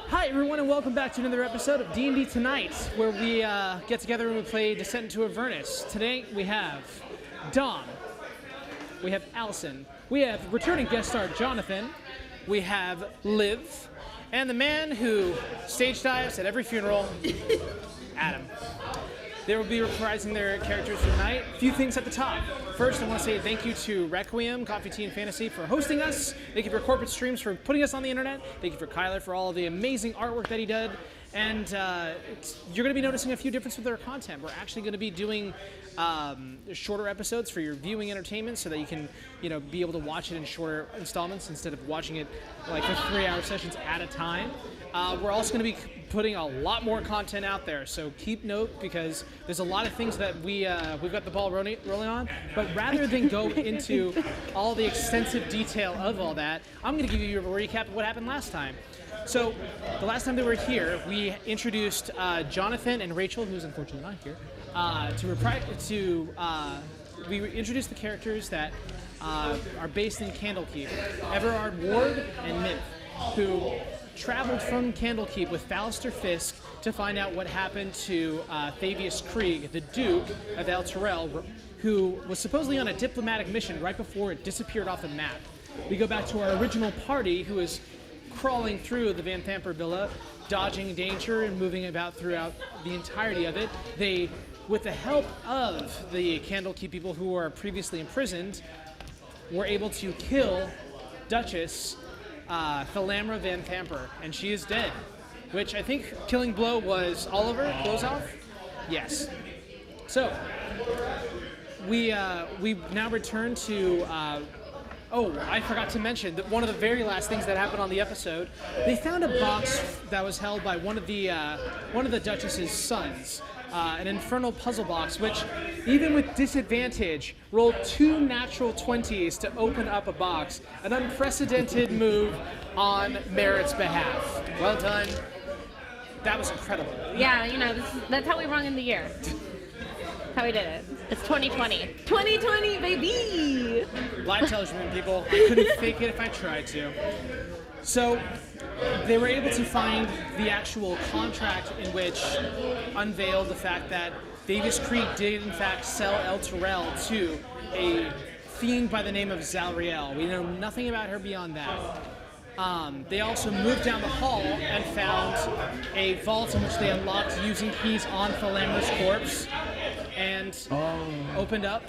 Hi everyone and welcome back to another episode of D&D Tonight, where we get together and we play Descent into Avernus. Today we have Dom, we have Allison, we have returning guest star Jonathan, we have Liv, and the man who stage dives at every funeral, Adam. They will be reprising their characters for tonight. A few things at the top. First, I want to say thank you to Requiem, Coffee, Tea, and Fantasy for hosting us. Thank you for Corporate Streams for putting us on the internet. Thank you for Kyler for all of the amazing artwork that he did. And you're going to be noticing a few differences with their content. We're actually going to be doing shorter episodes for your viewing entertainment so that you can, be able to watch it in shorter installments instead of watching it like for 3-hour sessions at a time. We're also going to be putting a lot more content out there, so keep note because there's a lot of things that we've got the ball rolling on. But rather than go into all the extensive detail of all that, I'm going to give you a recap of what happened last time. So the last time they were here, we introduced Jonathan and Rachel, who's unfortunately not here, we introduced the characters that are based in Candlekeep, Everard Ward and Nymph, who traveled from Candlekeep with Fallister Fisk to find out what happened to Thavius Krieg, the Duke of El Terrell, who was supposedly on a diplomatic mission right before it disappeared off the map. We go back to our original party, who is crawling through the Van Thamper Villa, dodging danger and moving about throughout the entirety of it. They, with the help of the Candlekeep people who were previously imprisoned, were able to kill Duchess Thalamra Van Thamper, and she is dead. Which I think killing blow was Oliver Closeoff? Yes. So we now return to. I forgot to mention that one of the very last things that happened on the episode. They found a box that was held by one of the Duchess's sons. An Infernal Puzzle Box, which, even with disadvantage, rolled 2 natural 20s to open up a box. An unprecedented move on Merritt's behalf. Well done. That was incredible. Yeah, that's how we rung in the year. How we did it. It's 2020. 2020, baby! Live television, people. I couldn't fake it if I tried to. So, they were able to find the actual contract in which unveiled the fact that Thavius Krieg did in fact sell El Terrell to a fiend by the name of Zalriel. We know nothing about her beyond that. They also moved down the hall and found a vault in which they unlocked using keys on Thalamra's corpse and opened up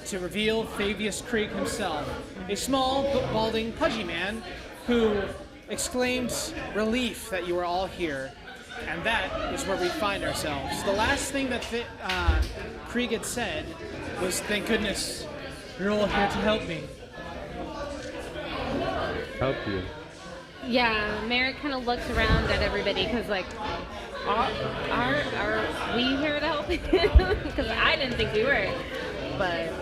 to reveal Thavius Krieg himself, a small, balding, pudgy man who exclaimed relief that you were all here, and that is where we find ourselves. The last thing that Krieg had said was, "Thank goodness you're all here to help me." Help you. Yeah, Merritt kind of looks around at everybody because, are we here to help him? Because I didn't think we were, but...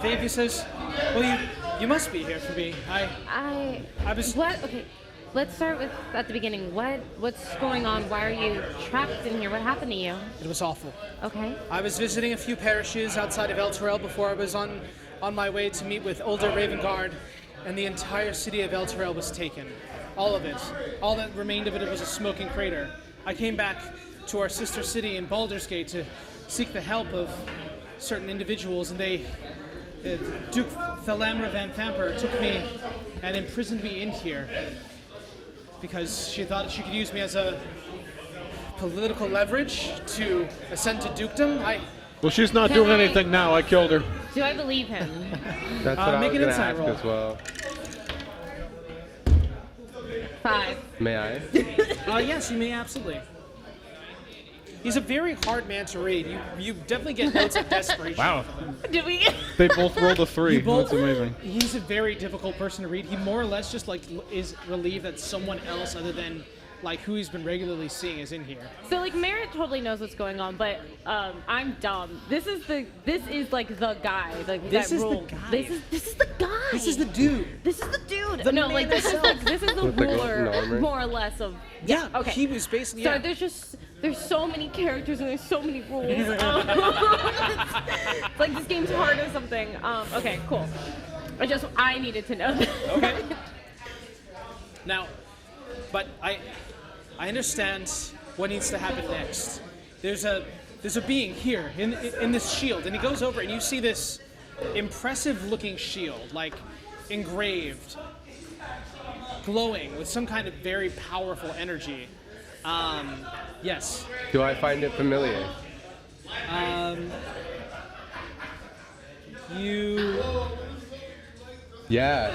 Thavius says, "Well, you must be here for me. I was..." What? Okay, let's start with at the beginning. What's going on? Why are you trapped in here? What happened to you? It was awful. Okay. I was visiting a few parishes outside of El Terrell before I was on my way to meet with Older Ravengard, and the entire city of El Terrell was taken. All of it. All that remained of it was a smoking crater. I came back to our sister city in Baldur's Gate to seek the help of certain individuals, and Duke Thalamra Van Thamper took me and imprisoned me in here because she thought she could use me as a political leverage to ascend to dukedom. Well, she's not doing anything now. I killed her. Do I believe him? That's what I was make an going to insight ask roll. as well. 5. May I? Yes, you may, absolutely. He's a very hard man to read. You definitely get notes of desperation. Wow. Did we? They both rolled a 3. That's amazing. He's a very difficult person to read. He more or less just is relieved that someone else other than who he's been regularly seeing is in here. So Merritt totally knows what's going on, but I'm dumb. This is the guy. This is the guy. This is the guy. This is the dude. This is the dude. The no, man this is the With the ruler, golden armor? more or less of. Yeah. Okay. He was basically. So Yeah. there's so many characters and there's so many rules. It's like this game's hard or something. Okay, cool. I needed to know that. Okay. Now, but I understand what needs to happen next. There's a being here in this shield, and he goes over, and you see this impressive-looking shield, like engraved, glowing with some kind of very powerful energy. Yes. Do I find it familiar? You. Yeah.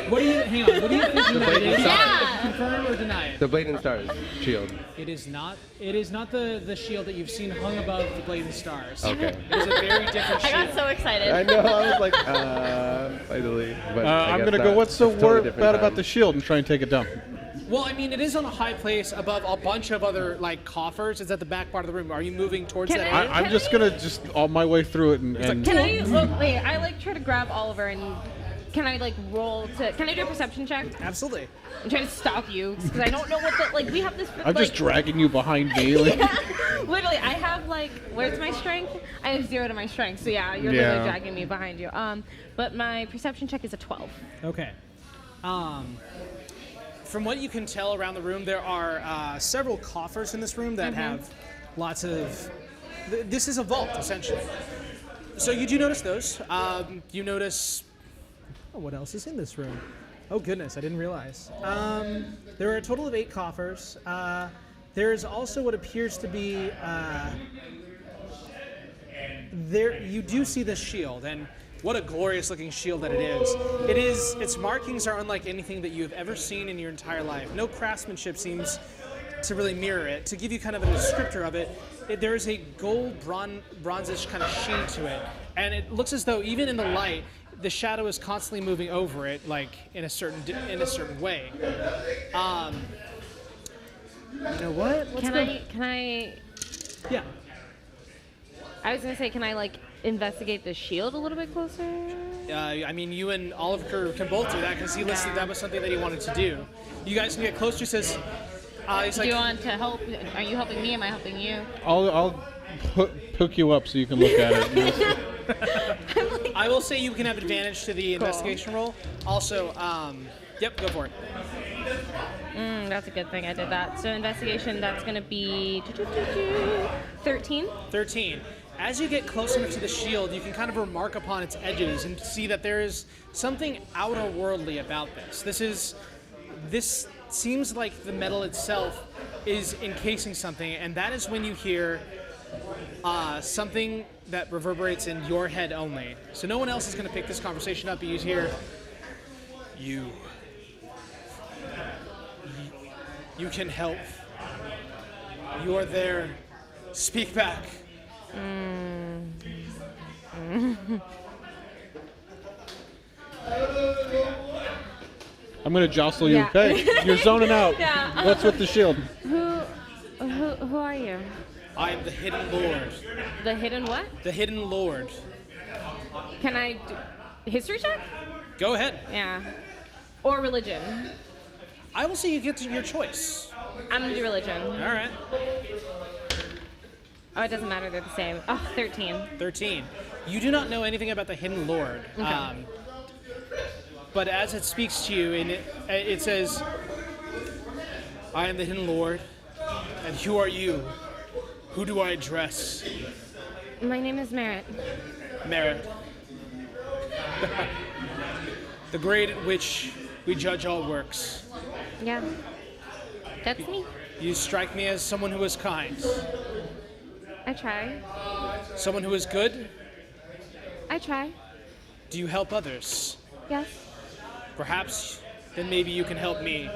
What do you? Hang on. What do you think you know? Blade and Stars. Confirm or deny it? The Blade and Stars shield. It is not. It is not the shield that you've seen hung above the Blade and Stars. Okay. It is a very different I shield. got so excited. I know. I was like, finally. But I'm gonna go. What's so bad about the shield, and try and take it down? Well, I mean, it is on a high place above a bunch of other like coffers. It's at the back part of the room. Are you moving towards Can that I- area? I'm just gonna all my way through it and Can I? Well, wait. I like try to grab Oliver and. Can I like roll to? Can I do a perception check? Absolutely. I'm trying to stop you because I don't know what the like. We have this. I'm just dragging you behind me. Like, Yeah, literally, I have like. Where's my strength? I have 0 to my strength. So yeah, you're literally dragging me behind you. But my perception check is a 12. Okay. From what you can tell around the room, there are several coffers in this room that have lots of. This is a vault essentially. So you do notice those. You notice. Oh, what else is in this room? Oh goodness, I didn't realize. There are a total of 8 coffers. There is also what appears to be. There, you do see this shield, and what a glorious-looking shield that it is. Its markings are unlike anything that you have ever seen in your entire life. No craftsmanship seems to really mirror it. To give you kind of a descriptor of it, there is a gold bronzish kind of sheen to it, and it looks as though even in the light, the shadow is constantly moving over it, like in a certain way. You know what? Can I? Yeah. I was gonna say, can I like investigate the shield a little bit closer? I mean, you and Oliver can both do that because he listed that was something that he wanted to do. You guys can get closer. He says, he's Do like, you want to help? Are you helping me? Am I helping you? I'll hook you up so you can look at it. I will say you can have advantage to the investigation roll. Also, yep, go for it. That's a good thing I did that. So investigation, that's gonna be 13. 13. As you get close enough to the shield, you can kind of remark upon its edges and see that there is something outer worldly about this. This seems like the metal itself is encasing something, and that is when you hear something that reverberates in your head only. So no one else is going to pick this conversation up, but you hear, you can help. You are there. Speak back. I'm gonna jostle you. Yeah. Hey, you're zoning out. Yeah. What's with the shield? Who are you? I am the Hidden Lord. The hidden what? The Hidden Lord. Can I do history check? Go ahead. Yeah. Or religion. I will say you get to your choice. I'm gonna do religion. All right. Oh, it doesn't matter. They're the same. Oh, 13. 13. You do not know anything about the Hidden Lord. Okay. But as it speaks to you, and it says, I am the Hidden Lord, and who are you? Who do I address? My name is Merritt. Merit. The grade at which we judge all works. Yeah. That's me. You strike me as someone who is kind. I try. Someone who is good. I try. Do you help others? Yes. Perhaps then maybe you can help me.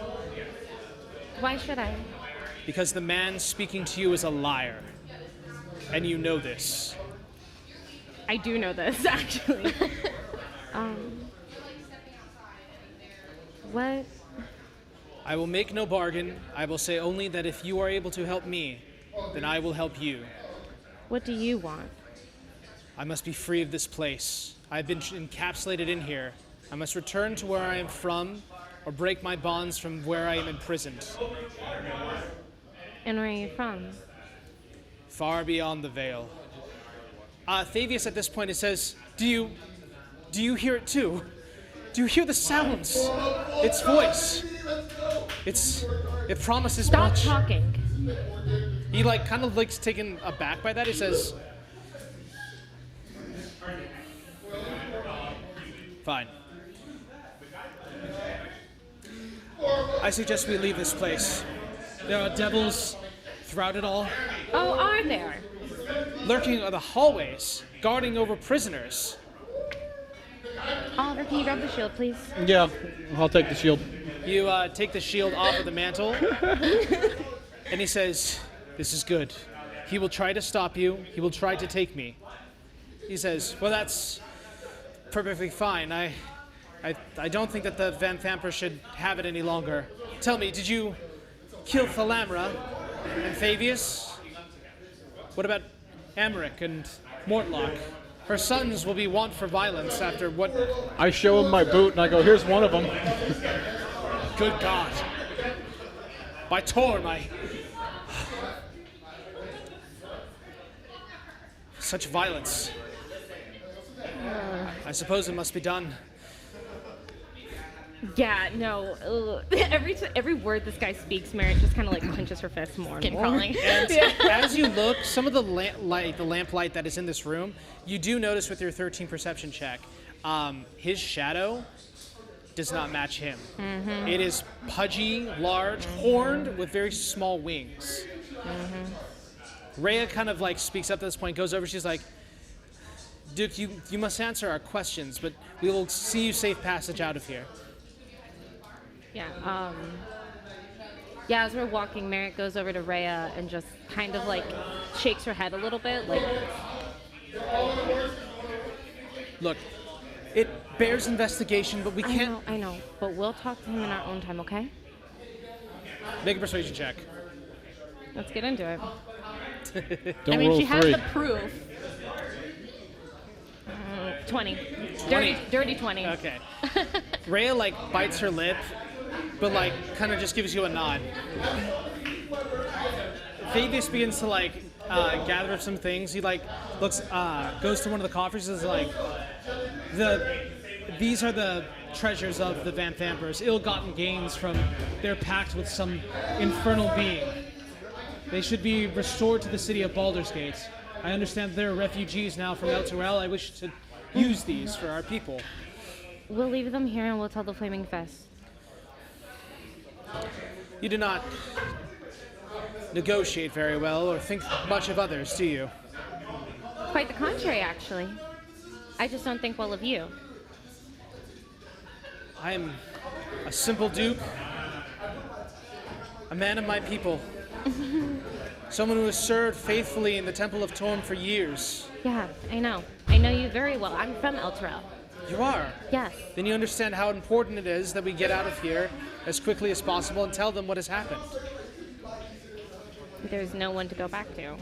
Why should I? Because the man speaking to you is a liar. And you know this. I do know this, actually. What? I will make no bargain. I will say only that if you are able to help me, then I will help you. What do you want? I must be free of this place. I've been encapsulated in here. I must return to where I am from, or break my bonds from where I am imprisoned. And where are you from? Far beyond the veil. Thavius at this point, it says, Do you hear it too? Do you hear the sounds? Its voice. It promises Stop much. talking. He like kind of looks taken aback by that. He says, "Fine. I suggest we leave this place. There are devils throughout it all, Oh, are there? lurking in the hallways, guarding over prisoners." Oliver, can you grab the shield, please? Yeah, I'll take the shield. You take the shield off of the mantle, and he says, "This is good. He will try to stop you. He will try to take me." He says, "Well, that's perfectly fine. I don't think that the Van Thamper should have it any longer. Tell me, did you kill Thalamra and Fabius? What about Amaric and Mortlock? Her sons will be wont for violence after what..." I show him my boot and I go, here's one of them. Good God. By Torm, such violence. I suppose it must be done. Yeah, no. Every word this guy speaks, Merritt just kind of like clenches her fist more and more. And as you look, some of the lamplight that is in this room, you do notice with your 13 perception check, his shadow does not match him. Mm-hmm. It is pudgy, large, horned, with very small wings. Rhea kind of like speaks up at this point, goes over, she's like, "Duke, you must answer our questions, but we will see you safe passage out of here." Yeah, yeah, as we're walking, Merritt goes over to Rhea and just kind of like shakes her head a little bit, like, Look, it bears investigation, but we can't... I know, but we'll talk to him in our own time, okay? Make a persuasion check. Let's get into it. Don't I mean, roll she has three. the proof. 20. Dirty 20. Okay. Rhea, like, bites her lip, but, like, kind of just gives you a nod. Fabius begins to, like, gather up some things. He, like, looks, goes to one of the coffers and is like, these are the treasures of the Van Thampers, ill-gotten gains from their pact with some infernal being. They should be restored to the city of Baldur's Gate. I understand there are refugees now from El Turel. I wish to use these for our people. We'll leave them here and we'll tell the Flaming Fest. You do not negotiate very well or think much of others, do you? Quite the contrary, actually. I just don't think well of you. I am a simple duke, a man of my people, someone who has served faithfully in the Temple of Torm for years. Yeah, I know. I know you very well. I'm from El Turel. You are? Yes. Then you understand how important it is that we get out of here as quickly as possible and tell them what has happened. There's no one to go back to.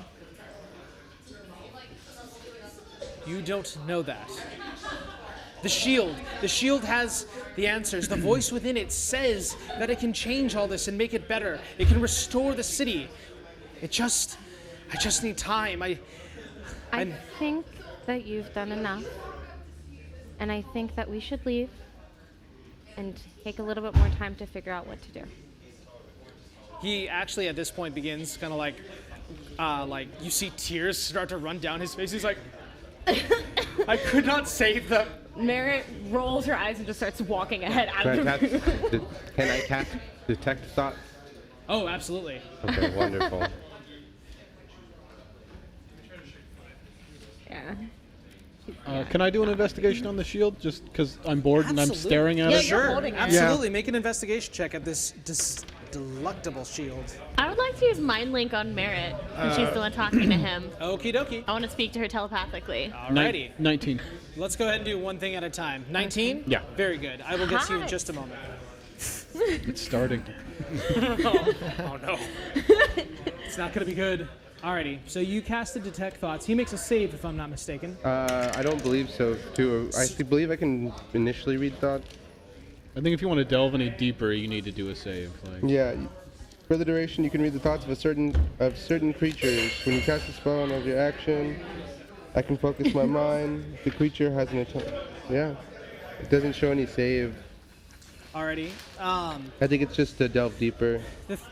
You don't know that. The shield has the answers. The voice within it says that it can change all this and make it better. It can restore the city. I just need time. I think that you've done enough. And I think that we should leave and take a little bit more time to figure out what to do. He actually at this point begins kind of like you see tears start to run down his face. He's like, I could not save them. Merritt rolls her eyes and just starts walking ahead out Can of the room. Can I cast Detect Thoughts? Oh, absolutely. Okay, wonderful. Yeah. Can I do an investigation on the shield just because I'm bored and I'm Absolutely. staring at Yeah, it? you're Sure, holding it. absolutely. Make an investigation check at this delectable shield. I would like to use Mind Link on Merritt, and she's the one talking to him. Okie dokie. I want to speak to her telepathically. Alrighty. 19. Let's go ahead and do one thing at a time. 19? Yeah. Very good. I will get to you in Hi. just a moment. It's starting. Oh no. It's not going to be good. Alrighty. So you casted Detect Thoughts. He makes a save, if I'm not mistaken. I don't believe so. I believe I can initially read thoughts. I think if you want to delve any deeper, you need to do a save. Like, Yeah. For the duration, you can read the thoughts of certain creatures. When you cast a spell and as your action, I can focus my mind. The creature has an yeah. It doesn't show any save. Alrighty. I think it's just to delve deeper.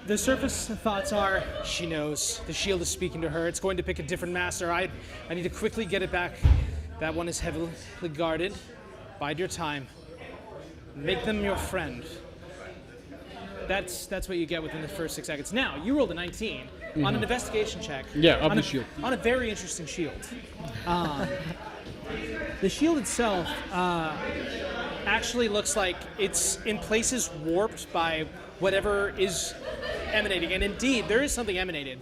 The surface thoughts are, she knows. The shield is speaking to her. It's going to pick a different master. I need to quickly get it back. That one is heavily guarded. Bide your time. Make them your friend. That's what you get within the first 6 seconds. Now, you rolled a 19 on an investigation check. Yeah, on the shield. On a very interesting shield. The shield itself actually looks like it's in places warped by whatever is emanating. And indeed, there is something emanated.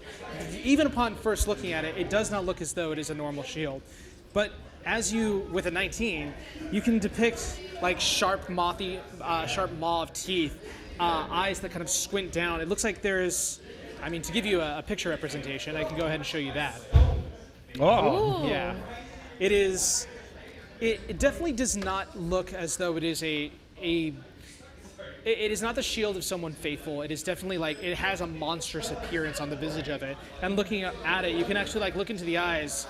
Even upon first looking at it, it does not look as though it is a normal shield. But as you, with a 19, you can depict like sharp maw of teeth, eyes that kind of squint down. It looks like there's, I mean, to give you a picture representation, I can go ahead and show you that. Oh. Ooh. Yeah. It is, it definitely does not look as though it is it is not the shield of someone faithful. It is definitely like, it has a monstrous appearance on the visage of it. And looking at it, you can actually like look into the eyes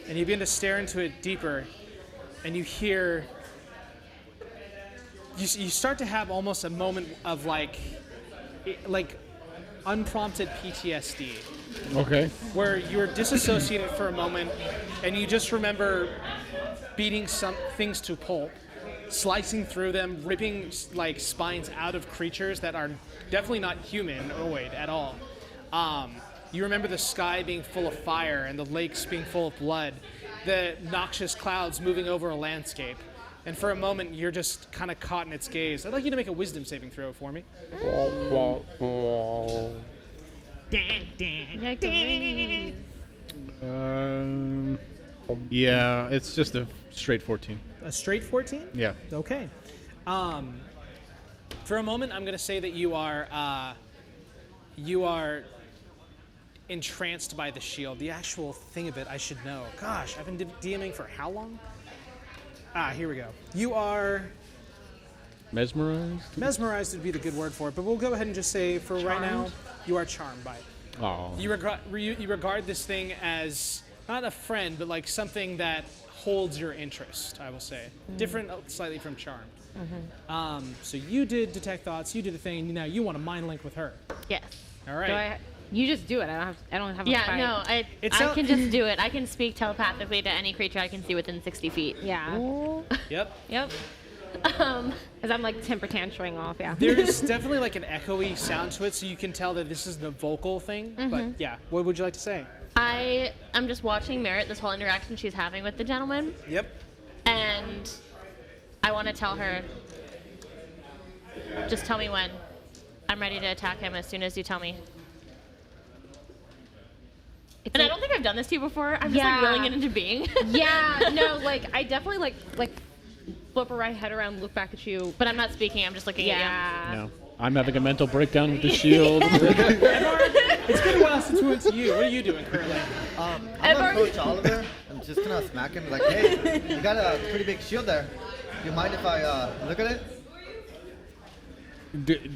and you begin to stare into it deeper and you hear, you start to have almost a moment of like unprompted PTSD. Okay. Where you're disassociated for a moment and you just remember beating some things to pulp, slicing through them, ripping like spines out of creatures that are definitely not humanoid at all. You remember the sky being full of fire and the lakes being full of blood, the noxious clouds moving over a landscape. And for a moment, you're just kind of caught in its gaze. I'd like you to make a wisdom saving throw for me. Yeah, it's just a straight 14. A straight 14? Yeah. Okay. For a moment, I'm going to say that you are entranced by the shield. The actual thing of it, I should know. Gosh, I've been DMing for how long? Here we go. You are Mesmerized? mesmerized would be the good word for it, but we'll go ahead and just say for right now, you are charmed by it. Oh. You regard this thing as not a friend, but like something that holds your interest, I will say. Different slightly from charmed. So you did detect thoughts, you did a thing, and now you want to mind link with her. Yes. All right. You just do it. I don't have a Yeah, fight. no, I can just do it. I can speak telepathically to any creature I can see within 60 feet. Yeah. Yep. Yep. As I'm like temper tantruming off, yeah. There's definitely like an echoey sound to it, so you can tell that this is the vocal thing. But yeah, what would you like to say? I'm just watching Merritt, this whole interaction she's having with the gentleman, Yep. and I want to tell her, just tell me when. I'm ready to attack him as soon as you tell me. And I don't think I've done this to you before. I'm just like willing it into being. Yeah, no, like I definitely like flip her right head around, look back at you. But I'm not speaking, I'm just looking at No. I'm having a mental breakdown with the shield. It's been a while since we went to you. What are you doing currently? I'm gonna approach Oliver. I'm just gonna smack him like, hey, you got a pretty big shield there. Do you mind if I look at it?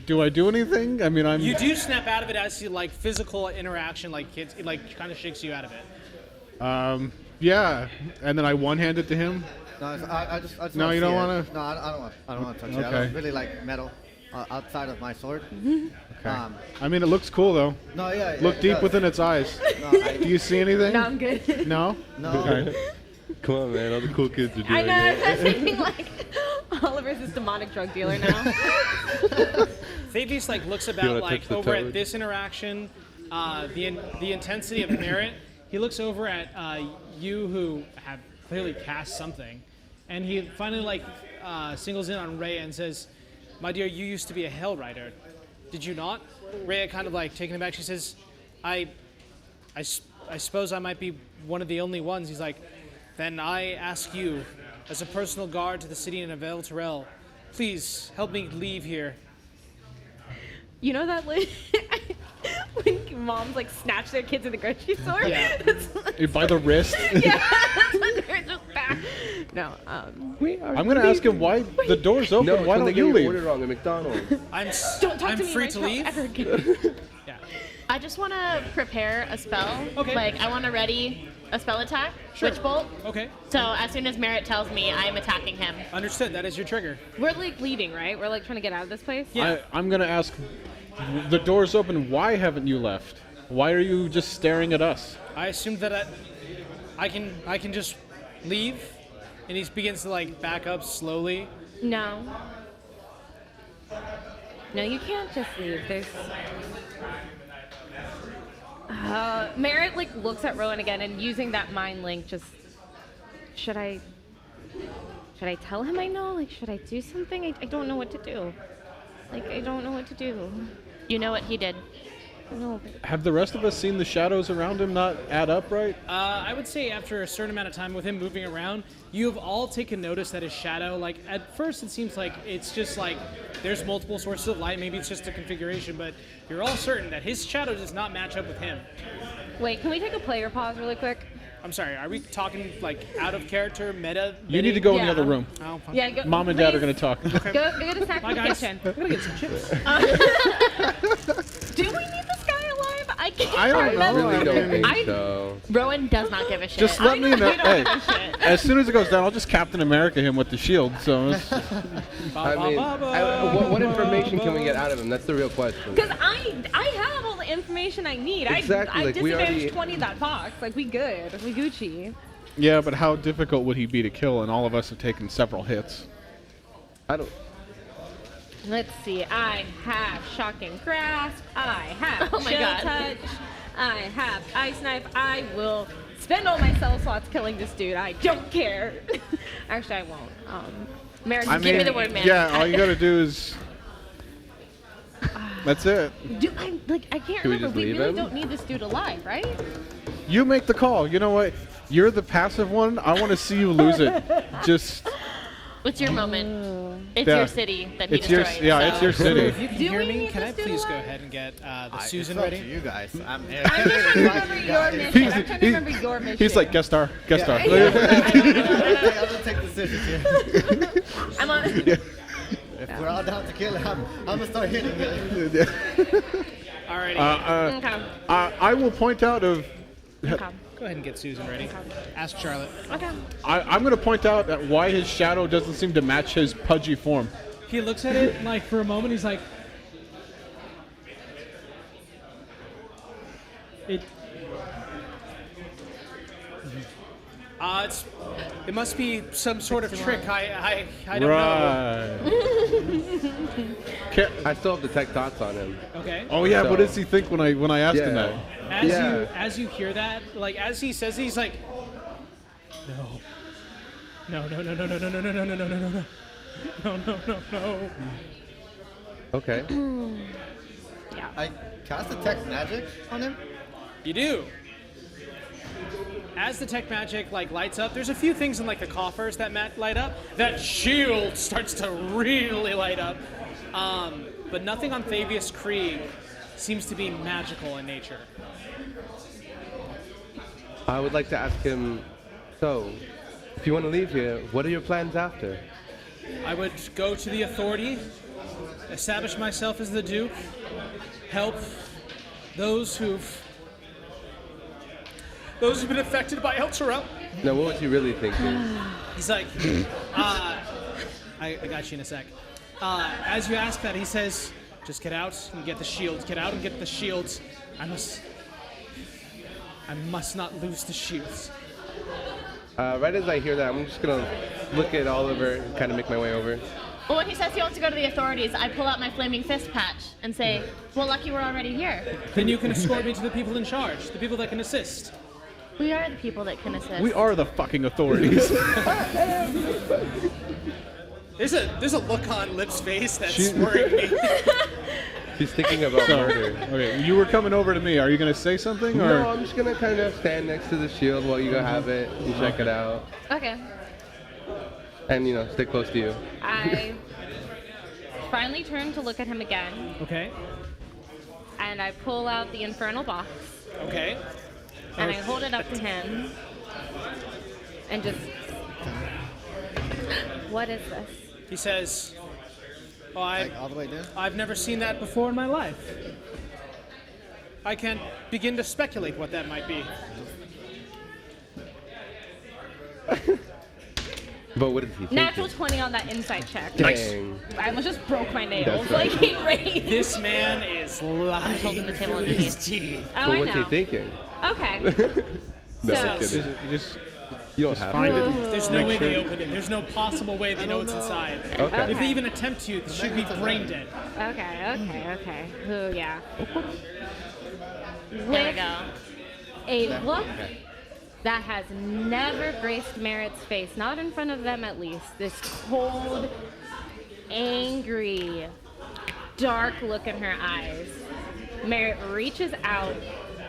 Do I do anything? I mean, I'm. You do snap out of it as you like physical interaction, like it like kind of shakes you out of it. Yeah, and then I one-hand it to him. No, I just No, wanna you see don't it. wanna? No, I don't want to touch it. I Okay. don't really like metal outside of my sword. Okay. I mean, it looks cool though. No, yeah. Look it deep does. within its eyes. No, Do you see anything? No, I'm good. No? No. Okay. Come on, man. All the cool kids are doing I know. it. I'm thinking like Oliver's this demonic drug dealer now. Thavius like looks You about wanna like touch the over at toad? this interaction, the intensity of merit. He looks over at you who have clearly cast something, and he finally like singles in on Rhea and says, "My dear, you used to be a Hell Rider, did you not?" Rhea kind of like taken aback. She says, I suppose I might be one of the only ones." He's like, "Then I ask you, as a personal guard to the city in Avel Terrell, please help me leave here." You know that like when moms like snatch their kids in the grocery store? Yeah. It's like, By the wrist. yeah, that's when they're just back. No, I'm gonna ask him why the door's open. No, Why don't you leave? order wrong at McDonald's. I'm don't talk I'm to me free right to now leave. ever again. Yeah. I just want to prepare a spell. Okay. Like, I want to ready a spell attack, Sure. Witch Bolt. Okay. So as soon as Merritt tells me, I am attacking him. Understood. That is your trigger. We're like leaving, right? We're like trying to get out of this place. Yeah. I'm gonna ask. The door's open. Why haven't you left? Why are you just staring at us? I assumed that I can just leave, and he begins to like back up slowly. No. No, you can't just leave. There's. Merritt like looks at Rowan again, and using that mind link, just should I tell him I know? Like, should I do something? I don't know what to do. Like, I don't know what to do. You know what he did. No. Have the rest of us seen the shadows around him not add up right? I would say after a certain amount of time with him moving around, you have all taken notice that his shadow, like at first it seems like it's just like there's multiple sources of light, maybe it's just a configuration, but you're all certain that his shadow does not match up with him. Wait, can we take a player pause really quick? I'm sorry, are we talking like out of character, meta? You need to go in the Yeah. other room. Oh, fuck. Yeah, go, Mom and Dad are please. gonna talk. Go get a snack Bye, in the guys. kitchen. I'm gonna get some chips. Do we need this guy alive? I can't I don't know. remember. Really don't think I- so. Rowan does not give a shit. Just let me know. We don't Hey, give a shit. as soon as it goes down, I'll just Captain America him with the shield. So it's, I mean, what information can we get out of him? That's the real question. Because I have all the information I need. Exactly, I like, we disadvantaged already- 20 that box. Like, we good. We Gucci. yeah, but how difficult would he be to kill? And all of us have taken several hits. I don't. Let's see. I have Shocking Grasp. I have Oh my Chill God. Touch. I have Ice Knife. I will spend all my cell slots killing this dude. I don't care. Actually, I won't. Merrick, Give me the word, man. Yeah, all you gotta do is. That's it. I can't Can we remember. just We leave really him? don't need this dude alive, right? You make the call. You know what? You're the passive one. I want to see you lose it. Just. What's your moment? It's Yeah. your city that he It's your. destroyed. Yeah, so. it's your If city. you can Do hear we me, need can I this dude please go alive? ahead and get the It's Susan up ready? to you guys. I'm here. I'm just trying to remember your mission. I'm trying to remember your mission. He's like guest star. Guest star. I'm gonna take decisions here. I'm on. If we're all down to kill him, I'm gonna start hitting him. Alrighty, Okay. I will point out of. Okay. go ahead and get Susan ready. Ask Charlotte. Okay. I'm going to point out that why his shadow doesn't seem to match his pudgy form. He looks at it like for a moment. He's like, it. It must be some sort of trick. I don't know. Right. I still have detect thoughts on him. Okay. Oh yeah, So- what does he think when I asked him Yeah. that? As you hear that, like as he says, it, he's like, no, no, no, no, no, no, no, no, no, no, no, no, no, no, no, no, no. Okay. I cast detect magic on him. You do. As the tech magic like lights up, there's a few things in like the coffers that light up. That shield starts to really light up, but nothing on Thavius Krieg seems to be magical in nature. I would like to ask him, so, if you want to leave here, what are your plans after? I would go to the authority, establish myself as the Duke, help those who've been affected by El Terrell. Now, what was he really thinking? He's like, I got you in a sec. As you ask that, he says, just get out and get the shields. Get out and get the shields. I must not lose the shields. Right as I hear that, I'm just gonna look at Oliver and kind of make my way over. Well, when he says he wants to go to the authorities, I pull out my flaming fist patch and say, well, lucky we're already here. Then you can escort me to the people in charge, the people that can assist. We are the people that can assist. We are the fucking authorities. There's a look on Liv's face that's She- worrying me. He's thinking about murder. Okay, you were coming over to me. Are you gonna say something or? No, I'm just gonna kind of stand next to the shield while you go have it and check it out. Okay. And, you know, stay close to you. I finally turn to look at him again, Okay. and I pull out the Infernal Box, Okay. and I hold it up to him, and just, what is this? He says, "Oh, Like all the way down. I've never seen that before in my life." I can begin to speculate what that might be. But what is he thinking? Natural 20 on that insight check. Dang. I almost just broke my nails. That's right. Like, right. This man is lying Holding the table through underneath. his teeth. Oh, But I what's he know. thinking? Okay. No, So- I'm kidding. Just You don't have find to. it. There's no Make way sure- they open it. There's no possible way they know what's inside. Okay. If they even attempt to, they should be brain dead. Okay. Ooh, yeah. There we With go. a look that has never graced Merritt's face, not in front of them at least. This cold, angry, dark look in her eyes. Merritt reaches out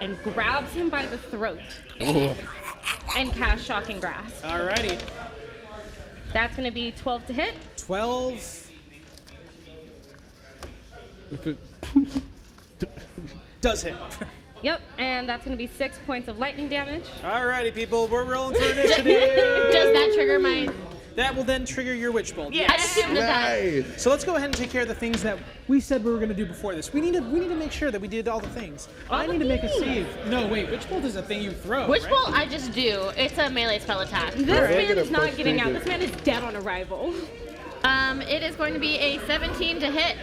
and grabs him by the throat and casts Shocking Grasp. Alrighty. That's going to be 12 to hit. 12 If it- does hit. Yep, and that's going to be 6 points of lightning damage. Alrighty, people, we're rolling for initiative. Does that trigger my? That will then trigger your Witch Bolt. I assumed that. Nice. So let's go ahead and take care of the things that we said we were going to do before this. We need to make sure that we did all the things. I need to make a save. No, wait, Witch Bolt is a thing you throw. Which right? bolt I just do? It's a melee spell attack. This Alright, man gonna is not push getting out. through This man is dead on arrival. It is going to be a 17 to hit,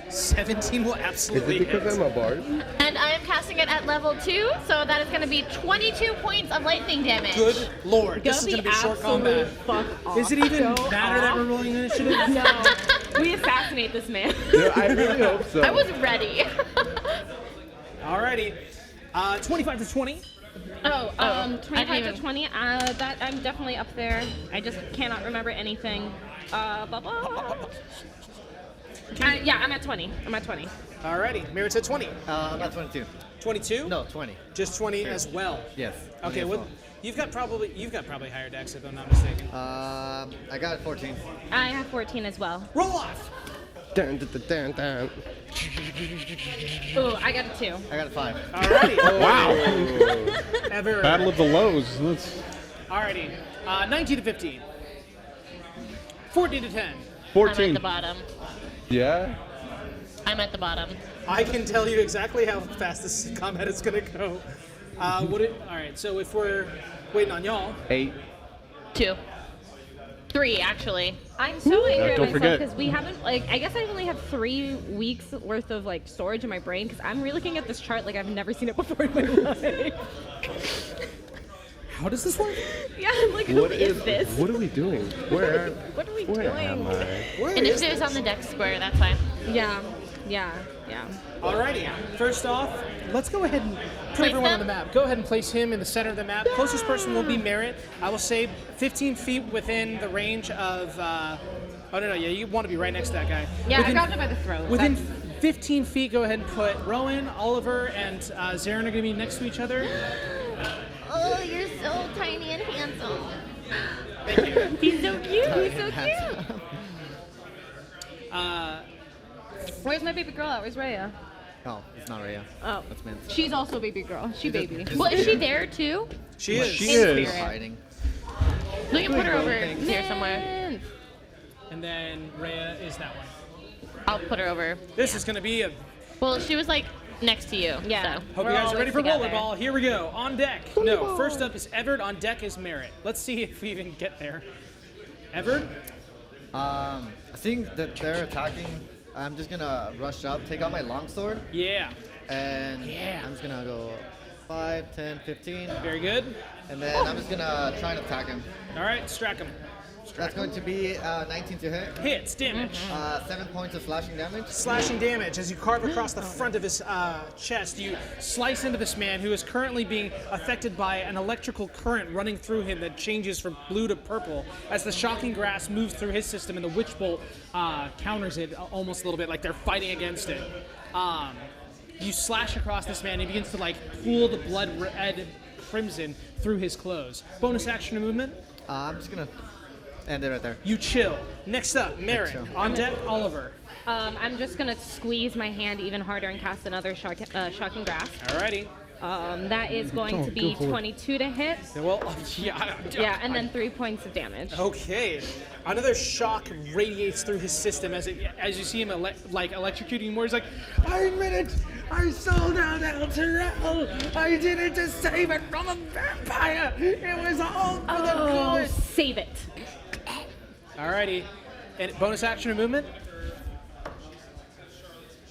17 will Is absolutely it because hit. I'm a bard? and I am casting it at level 2, so that is going to be 22 points of lightning damage. Good lord, this is going to be short combat. Fuck off. Is it even Go matter that off. we're rolling initiative? No. We assassinate this man. No, I really hope so. I was ready. Alrighty. 25 to 20. 25 to 20. That I'm definitely up there. I just cannot remember anything. Yeah, I'm at 20. Alrighty, Merritt's at 20. I'm at 22. 22? No, 20. Just 20 as well. Yes. Okay, 20 as what? well. You've got probably higher decks if I'm not mistaken. I got 14. I have 14 as well. Roll off. Dun, dun, dun, dun, dun. Ooh, I got a 2. I got 5. Alrighty. Wow. Ever. Battle of the lows. Let's Alrighty. 19 to 15. 14 to 10. I'm at 14. the bottom. Yeah? I'm at the bottom. I can tell you exactly how fast this combat is gonna go. Alright, so if we're waiting on y'all. 8. 2. 3, actually. I'm so angry at don't myself forget. because we haven't, like, I guess I only have 3 weeks worth of, like, storage in my brain because I'm relooking at this chart like I've never seen it before in my life. How does this work? Yeah, I'm like, who is this? What are we doing? Where What are we am doing? I? Where is Initiative is on the deck square, that's fine. Yeah. Alrighty. First off, let's go ahead and put Place everyone on the them? map. Go ahead and place him in the center of the map. Closest person will be Merritt. I will say 15 feet within the range of. Oh no, yeah, you want to be right next to that guy. Yeah, Within- I grabbed him by the throat. Within 15 feet, go ahead and put Rowan, Oliver, and Zarin are going to be next to each other. Oh, you're so tiny and handsome. He's so cute. He's so cute. Where's my baby girl at? Where's Rhea? Oh, it's not Rhea. Oh, That's Mince. she's also a baby girl. She baby. Well, is she there too? She is. She In is. spirit. Hiding. We can put her over here somewhere. And then Rhea is that one. I'll put her over. This is going to be a. Well, she was like next to you. Yeah. So. Hope We're you guys are always ready for together. rollerball. Here we go. On deck. No, first up is Everett. On deck is Merritt. Let's see if we even get there. Everett? Seeing that they're attacking, I'm just gonna rush up, take out my longsword, Yeah. and Yeah. I'm just gonna go 5, 10, 15, Very good. and then I'm just gonna try and attack him. All right, strike him. That's going to be 19 to hit, Hits, damage. 7 points of slashing damage. Slashing damage as you carve across the front of his chest. You slice into this man who is currently being affected by an electrical current running through him that changes from blue to purple as the shocking grass moves through his system and the witch bolt counters it almost a little bit like they're fighting against it. You slash across this man and he begins to like pool the blood red crimson through his clothes. Bonus action movement. I'm just gonna end it right there. You chill. Next up, Merritt. chill. On deck, Oliver. I'm just gonna squeeze my hand even harder and cast another shocking grasp. Alrighty. That is going to be 22 to hit. Well, yeah. Yeah, and then 3 points of damage. Okay. Another shock radiates through his system as you see him like electrocuting more. He's like, I'm in it. I sold out El Terrell. I did it to save it from a vampire. It was all for the good. Save it. Alrighty. And bonus action or movement?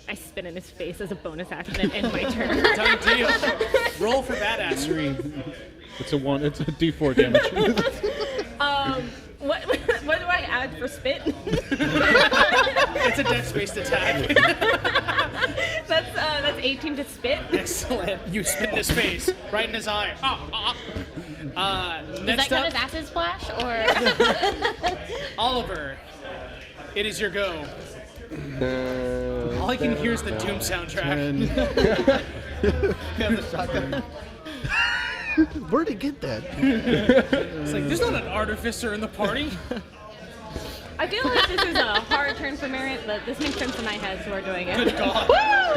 I spit in his face as a bonus action and end my turn. Done deal. Roll for badassery. It's a one. It's a D4 damage. What do I add for spit? It's a dex-based attack. That's 18 to spit. Excellent. You spit in his face, right in his eye. Does that Next count up, as acid splash or? Oliver. It is your go. All I can hear is the Doom soundtrack. He has a shotgun. Where'd he get that? It's like, there's not an artificer in the party. I feel like this is a hard turn for Merritt, but this makes sense in my head, so we're doing it. Good God.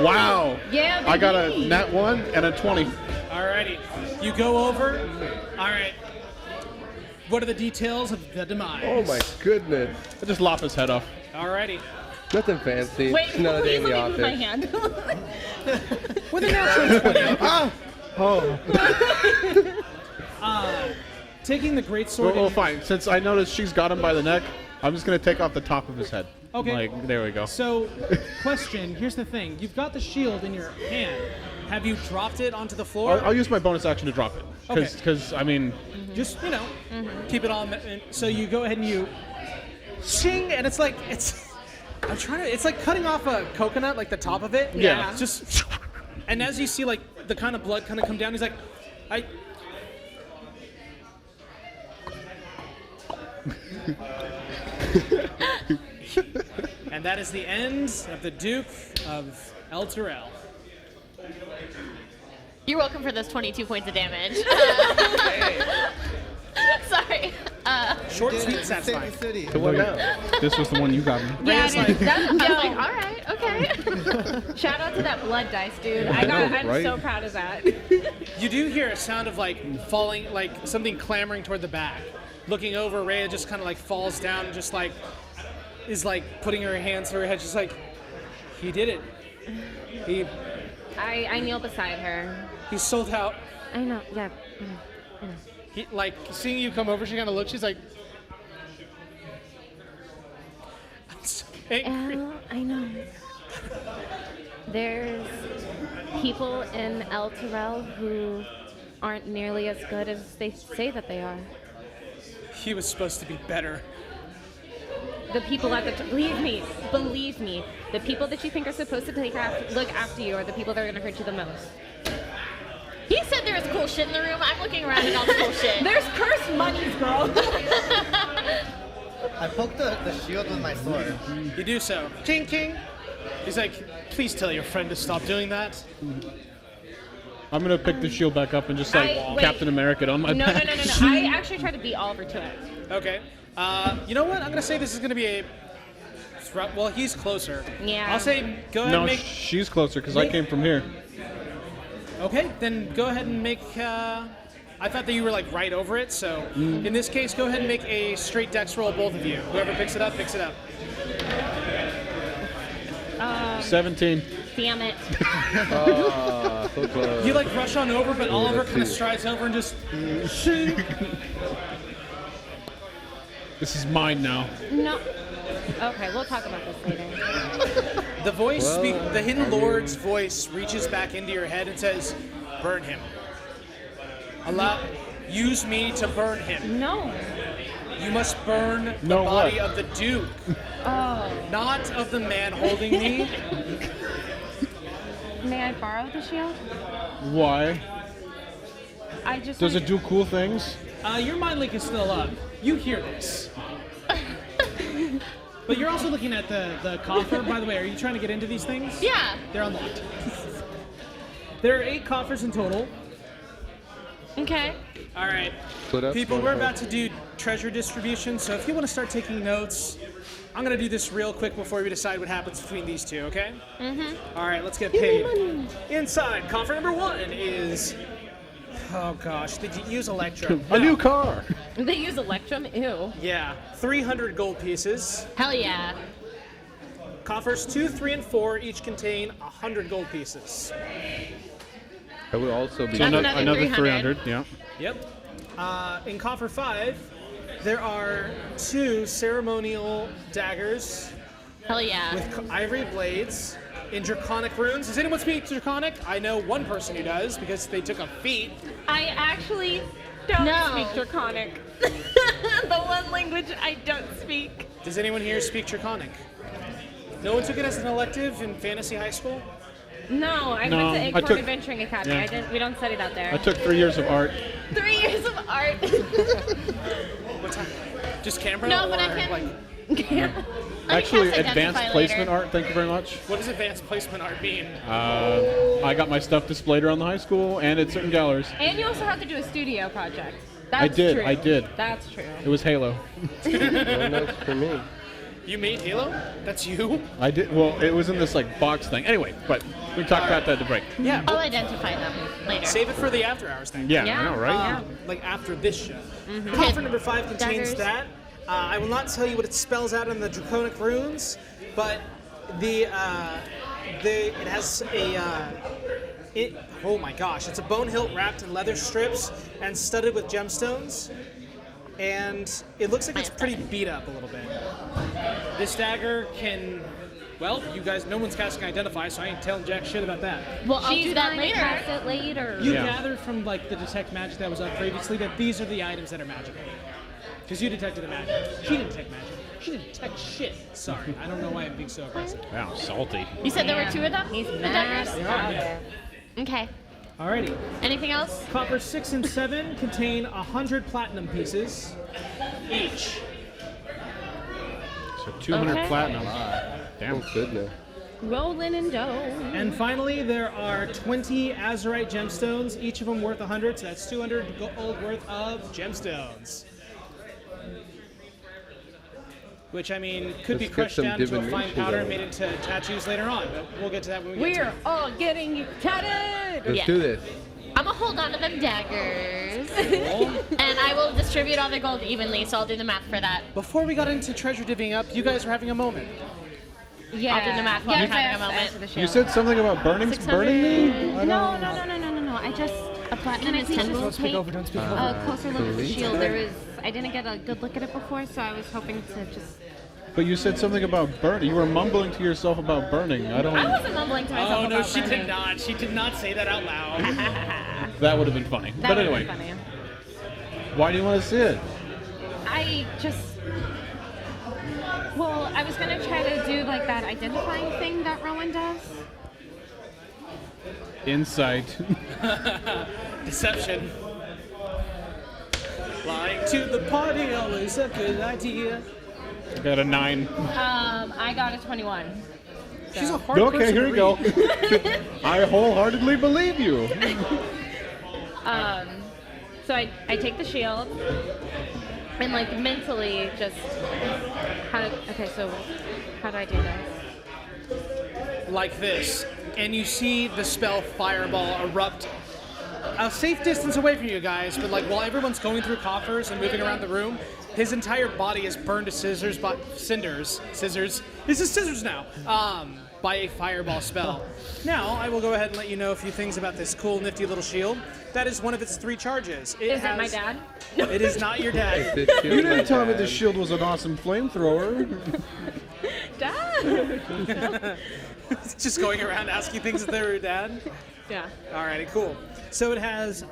Wow. Yeah, I got a baby. nat 1 and a 20. Alrighty. You go over. Alright. What are the details of the demise? Oh my goodness. I just lop his head off. Alrighty. Nothing fancy. Wait, Just another day in please the let me move my office. hand. With a natural 20. Oh. Taking the great sword. Well, fine. Since I noticed she's got him by the neck, I'm just going to take off the top of his head. Okay. Like, there we go. So, question. Here's the thing. You've got the shield in your hand. Have you dropped it onto the floor? I'll use my bonus action to drop it. Okay. Because, I mean, Just, keep it on. So you go ahead and you shing, and it's like, I'm trying to, it's like cutting off a coconut, like the top of it. Yeah. Just, and as you see, like, the kind of blood kind of come down, he's like, And that is the end of the Duke of El Terrell. You're welcome for those 22 points of damage. Sorry. Short, sweet, Save satisfying. the city. this was the one you got me. Yeah, Ray's dude, like- I was like, all right, okay. Shout out to that blood dice, dude. I'm right? so proud of that. You do hear a sound of like falling, like something clamoring toward the back. Looking over, Rhea just kind of like falls down and just like is like putting her hands to her head, just like, he did it. I kneel beside her. He sold out. I know, yeah. I know. He, like seeing you come over, she kind of looks. She's like, I'm so angry. I know. There's people in El Terrell who aren't nearly as good as they say that they are. He was supposed to be better. The people at the believe me, the people that you think are supposed to look after you are the people that are going to hurt you the most. He said there was cool shit in the room. I'm looking around at all the cool shit. There's cursed monies, girl. I poked the shield with my sword. You do so. King, king. He's like, please tell your friend to stop doing that. I'm going to pick the shield back up and just like wait. Captain America on my No. back. I actually tried to beat Oliver to it. Okay. You know what? I'm gonna say this is gonna be a. Well, he's closer. Yeah. I'll say go ahead No, and make. she's closer because I came from here. Okay, then go ahead and make. I thought that you were like right over it, so in this case, go ahead and make a straight dex roll, both of you. Whoever picks it up, picks it up. 17. Damn it. So close. You like rush on over, but Oliver that's kind of two. strides over and just. Shing. This is mine now. No. Okay, we'll talk about this later. The voice, Well, the Hidden Lord's voice reaches back into your head and says, "Burn him. Use me to burn him. No. You must burn the No, body what? of the Duke, Oh. not of the man holding me." May I borrow the shield? Why? I just. Does want it do cool things? Your mind link is still up. You hear this. But you're also looking at the coffer. By the way, are you trying to get into these things? Yeah. They're unlocked. There are 8 coffers in total. Okay. All right. Split up, People, split we're up. about to do treasure distribution, so if you want to start taking notes, I'm going to do this real quick before we decide what happens between these two, okay? Mm-hmm. All right, let's get paid. Inside, coffer number 1 is... Oh, gosh. Did you use Electrum? A new car. They use Electrum? Ew. Yeah. 300 gold pieces. Hell yeah. Coffers 2, 3, and 4 each contain 100 gold pieces. That will also be. That's Another 300. 300. Yeah. Yep. In coffer 5, there are 2 ceremonial daggers Hell yeah. with ivory blades in draconic runes. Does anyone speak draconic? I know one person who does because they took a feat. I actually don't No. speak Draconic. The one language I don't speak. Does anyone here speak draconic? No one took it as an elective in fantasy high school? No, I No, went to I Acorn took- Adventuring Academy. yeah. We don't study that I there. took 3 years of art. 3 years of art. What time? Just camera? No, but I or, can't- like, Actually, cast advanced Identify placement later. art. Thank you very much. what does advanced placement art mean? I got my stuff displayed around the high school and at certain galleries. And you also have to do a studio project. That's I did, True. I did. That's true. It was Halo. No notes for me. You made Halo? That's you? I did. Well, it was in this like box thing. Anyway, but we can talk about that at the break. Yeah. I'll identify them later. Save it for the after hours thing. Yeah, Yeah. I know, right? Like after this show. Coffer number 5 contains Daggers. that. I will not tell you what it spells out in the draconic runes, but it has a oh my gosh, it's a bone hilt wrapped in leather strips and studded with gemstones, and it looks like it's pretty beat up a little bit. This dagger can, well, you guys, no one's casting identify, so I ain't telling jack shit about that. Well, I'll She's do that going later. to cast it later. You Yeah. gathered from like the detect magic that was up previously that these are the items that are magical. Because you detected the magic. She didn't detect magic. She didn't detect shit. Sorry, I don't know why I'm being so aggressive. Wow, salty. You said there were 2 of them? He's The mad. daggers? Yeah. Okay. Alrighty. Anything else? Copper 6 and 7 contain 100 platinum pieces each. So 200 Okay. platinum. Damn. Oh, goodness. Rolling in dough. And finally, there are 20 azurite gemstones, each of them worth 100, so that's 200 gold worth of gemstones. Which, I mean, could be Let's get crushed some down into a fine divination powder and going. made into tattoos later on, but we'll get to that when we get to We're it. all getting you tatted. Let's Yeah. do this. I'm gonna hold on to them daggers. And I will distribute all the gold evenly, so I'll do the math for that. Before we got into treasure divvying up, you guys were having a moment. Yeah. I'll do the math while Yeah, I'm having a fast, moment. answer the You shield. said something about burning me? No. I just A platinum is 10 gold. take a closer look at the shield. I didn't get a good look at it before, so I was hoping to just. But you said something about burning. You were mumbling to yourself about burning. I don't. I wasn't mumbling to myself Oh, no, about she burning. did not. She did not say that out loud. That would have been funny. That But would've anyway, been funny. why do you want to see it? I just. Well, I was gonna try to do like that identifying thing that Rowan does. Insight. Deception. Lying to the party, always a good idea. I got a 9. I got a 21. She's a hard Okay, person here to we go. read. I wholeheartedly believe you. So I take the shield and like mentally just so how do I do this? Like this. And you see the spell Fireball erupt a safe distance away from you guys, but like while everyone's going through coffers and moving around the room, his entire body is burned to scissors by cinders. Scissors. This is scissors now. By a fireball spell. Now, I will go ahead and let you know a few things about this cool, nifty little shield. That is one of its 3 charges. Is it my dad? It is not your dad. This You shield didn't like tell me that. the shield was an awesome flamethrower. Dad. Just going around asking things if they were your dad. Yeah. Alrighty, cool. So it has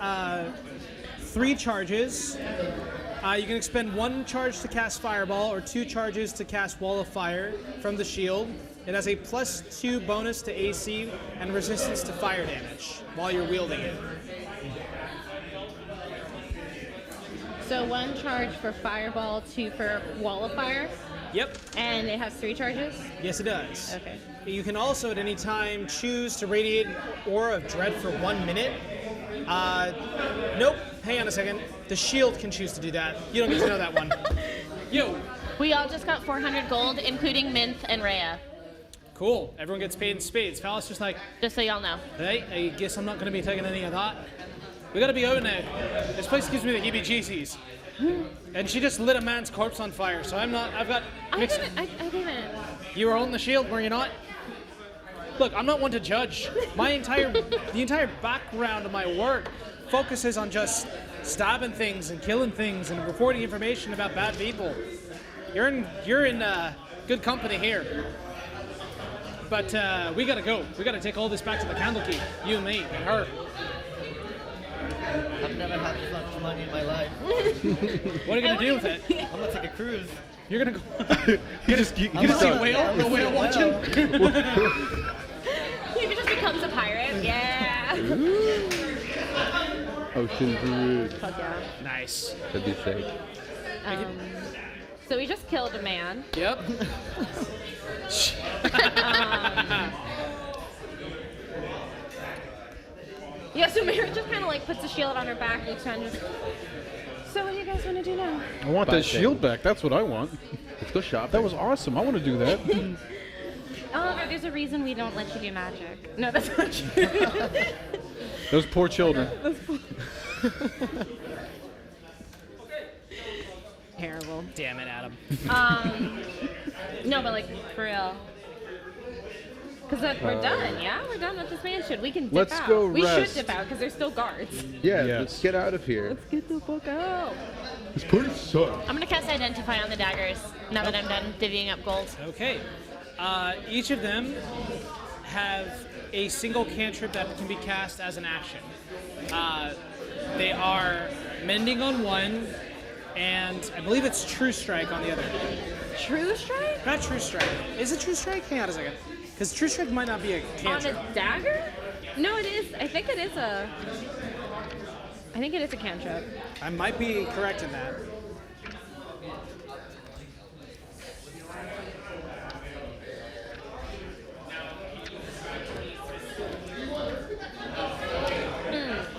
3 charges. You can expend 1 charge to cast Fireball or 2 charges to cast Wall of Fire from the shield. It has a +2 bonus to AC and resistance to fire damage while you're wielding it. So 1 charge for fireball, 2 for wall of fire, Yep, and it has 3 charges. yes it does. Okay. You can also at any time choose to radiate an aura of dread for 1 minute. Nope, hang on a second. The shield can choose to do that. You don't get to know that one. Yo, We all just got 400 gold, including Minth and Rhea. cool. Everyone gets paid in spades. Phallus just like, Just so y'all know. hey, I guess I'm not going to be taking any of that. We got to be over there. This place gives me the heebie-jeebies. And she just lit a man's corpse on fire, so I'm not, I've got I mixed... didn't. You were holding the shield, were you not? Look, I'm not one to judge. The entire background of my work focuses on just stabbing things and killing things and reporting information about bad people. You're in good company here. But we gotta go. We gotta take all this back to the Candlekeep. You and me and her. I've never had this much money in my life. What are you gonna do with it? I'm gonna take a cruise. You're gonna go. You just see a whale? The whale watching? He just becomes a pirate. Yeah. Ocean Cruise. Fuck yeah. Nice. That'd be sick. So we just killed a man. Yep. Yeah, so Mary just kind of like puts the shield on her back, looks around, just. So what do you guys want to do now? I want that shield back. That's what I want. Let's go shopping. That was awesome. I want to do that. Oh, there's a reason we don't let you do magic. No, that's not true. Those poor children. Terrible. Damn it, Adam. No, but like for real. Because we're done, yeah? We're done with this mansion. We can dip Let's out. go We should rest. dip out because there's still guards. Yeah, Yes. let's get out of here. Let's get the fuck out. This party sucks. I'm gonna cast Identify on the daggers now that I'm done divvying up gold. Okay. Each of them have a single cantrip that can be cast as an action. They are Mending on one, and I believe it's True Strike on the other. True strike? Not True Strike. Is it True Strike? Hang on a second. Because True Strike might not be a On cantrip. a dagger? No, it is. I think it is a cantrip. I might be correct in that.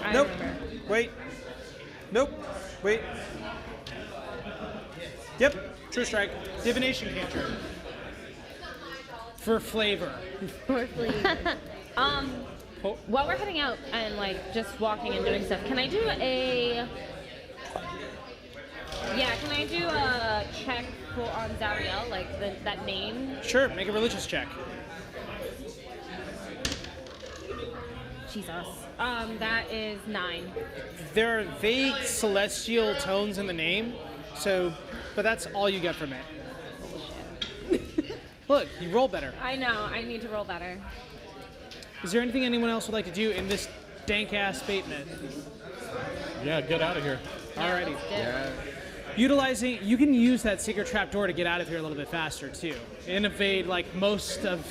I Nope. remember. Wait. Nope. Wait. Yep. True Strike. Divination cantrip. For flavor. While we're heading out and like just walking and doing stuff, can I do a check on Zariel, like that name? Sure. Make a religious check. Jesus. That is 9. There are vague celestial tones in the name, but that's all you get from it. Look, you roll better. I know. I need to roll better. Is there anything anyone else would like to do in this dank-ass basement? Yeah, get out of here. Alrighty. Yeah. You can use that secret trapdoor to get out of here a little bit faster too, and evade like most of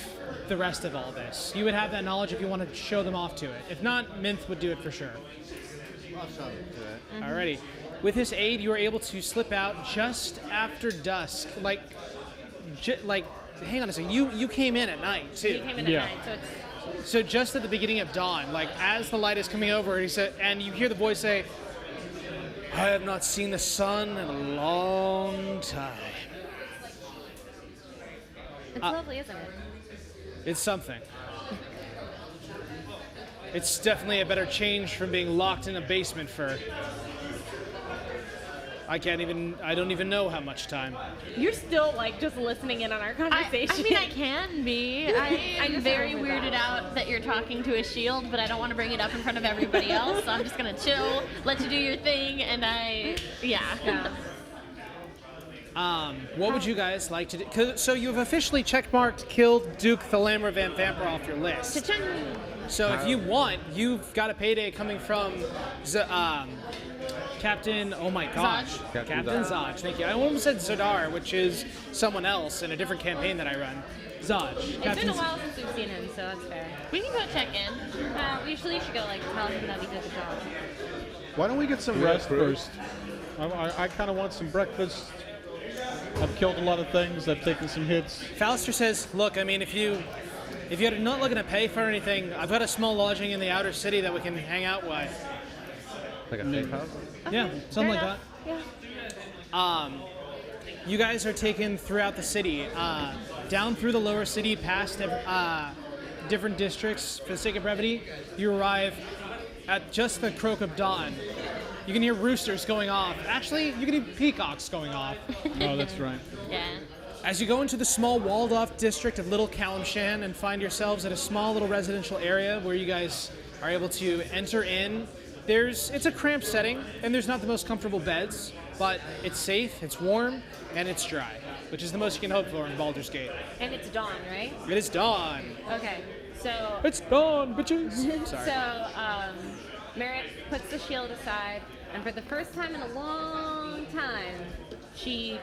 the rest of all this. You would have that knowledge if you want to show them off to it. If not, Minth would do it for sure. I'll show them to it. Alrighty. With his aid, you are able to slip out just after dusk. Hang on a second. You came in at night too. You came in at Yeah. night, so it's So just at the beginning of dawn, like as the light is coming over, he said, and you hear the voice say, "I have not seen the sun in a long time." lovely, isn't it? It's something. It's definitely a better change from being locked in a basement for I don't even know how much time. You're still like just listening in on our I conversation. mean, I can be. I'm just very remember weirded that. out that you're talking to a shield, but I don't want to bring it up in front of everybody else. So I'm just gonna chill, let you do your thing, and Yeah. What would you guys like to do? So you've officially checkmarked killed Duke Thalamra Van Vamper off your list. Cha-ching. So if you want, you've got a payday coming from Captain, oh my gosh. Zaj. Captain Zaj, thank you. I almost said Zodar, which is someone else in a different campaign that I run. Zaj. It's been a while since we've seen him, so that's fair. we can go check in. We usually should go like tell him that we did the job. Why don't we get some rest first? I kind of want some breakfast. I've killed a lot of things. I've taken some hits. Fallister says, look, I mean, if you're not looking to pay for anything, I've got a small lodging in the outer city that we can hang out with. Like a safe house? Yeah, something like that. Yeah. You guys are taken throughout the city, down through the lower city, past different districts. For the sake of brevity, you arrive at just the croak of dawn. You can hear roosters going off. Actually, you can hear peacocks going off. Oh, that's right. Yeah. As you go into the small walled-off district of Little Kalimshan and find yourselves at a small little residential area where you guys are able to enter in, it's a cramped setting, and there's not the most comfortable beds, but it's safe, it's warm, and it's dry, which is the most you can hope for in Baldur's Gate. And it's dawn, right? It is dawn. Okay, so... It's dawn, bitches! Sorry. So, Merritt puts the shield aside, and for the first time in a long time, she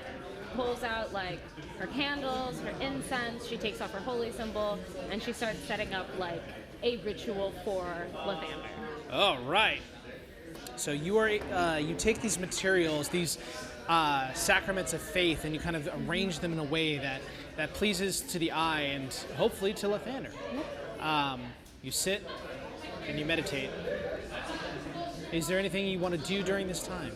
pulls out, like, her candles, her incense, she takes off her holy symbol, and she starts setting up, like, a ritual for Lathander. All right. So you take these materials, these sacraments of faith, and you kind of arrange them in a way that pleases to the eye and hopefully to Lathander. You sit and you meditate. Is there anything you want to do during this time?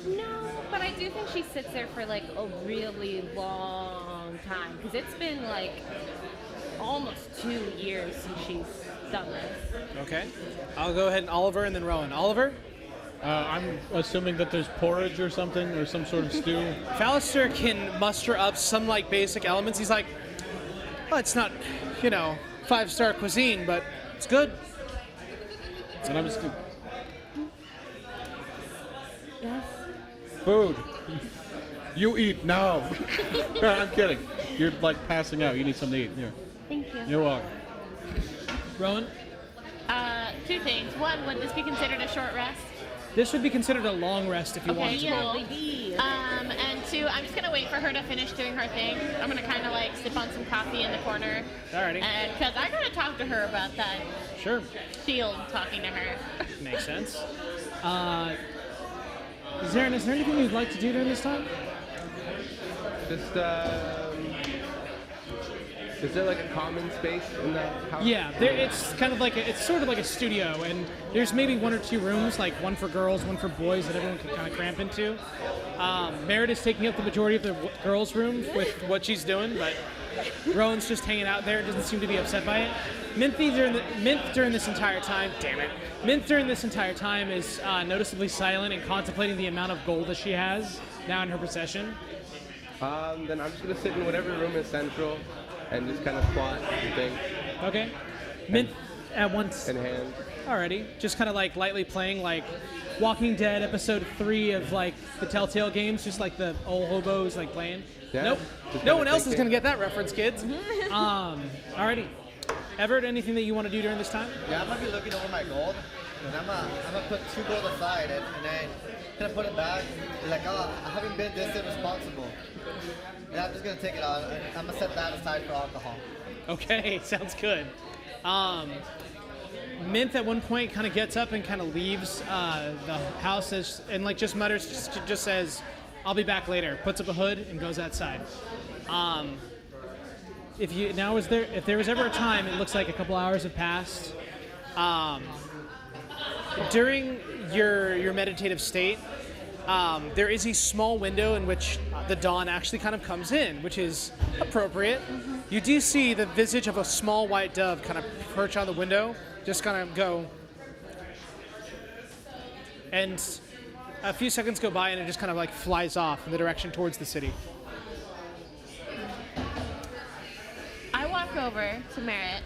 No, but I do think she sits there for like a really long time because it's been like almost 2 years since she's done this. Okay. I'll go ahead and Oliver and then Rowan. Oliver? I'm assuming that there's porridge or something or some sort of stew. Fallister can muster up some like basic elements. He's like, well, it's not, 5-star cuisine, but it's good. And I'm just Yes. food. You eat now. I'm kidding. You're like passing out. You need something to eat. Here. Thank you. You're welcome. Rowan? 2 things. 1, would this be considered a short rest? This would be considered a long rest if you Okay, wanted to. yeah. And 2, I'm just gonna wait for her to finish doing her thing. I'm gonna kind of like sip on some coffee in the corner. Alrighty. And because I gotta talk to her about that Sure. shield talking to her. Makes sense. Is there anything you'd like to do during this time? Just, is there like a common space in the house? Yeah, it's kind of like it's sort of like a studio, and there's maybe 1 or 2 rooms, like one for girls, one for boys, that everyone can kind of cramp into. Merritt is taking up the majority of the girls' room with what she's doing, but Rowan's just hanging out there. Doesn't seem to be upset by it. Minth during this entire time, damn it. Minth during this entire time is noticeably silent and contemplating the amount of gold that she has now in her possession. Then I'm just gonna sit in whatever room is central and just kind of plot and think Okay. Minth at once. in hand. Alrighty. Just kind of like lightly playing like Walking Dead episode 3 of like the Telltale games, just like the old hobos like playing. Yeah, Nope. just No kinda one else is thinking. gonna get that reference, kids. Alrighty. Everett, anything that you want to do during this time? Yeah, I'm gonna be looking over my gold, and I'm gonna put 2 gold aside, and then gonna put it back. Be like, oh, I haven't been this irresponsible, and I'm just gonna take it out. And I'm gonna set that aside for alcohol. Okay, sounds good. Minth at one point kind of gets up and kind of leaves the house and like just mutters, just says, "I'll be back later." Puts up a hood and goes outside. If there was ever a time, it looks like a couple hours have passed. During your meditative state, there is a small window in which the dawn actually kind of comes in, which is appropriate. You do see the visage of a small white dove kind of perch on the window, just kind of go. And a few seconds go by and it just kind of like flies off in the direction towards the city. I walk over to Merritt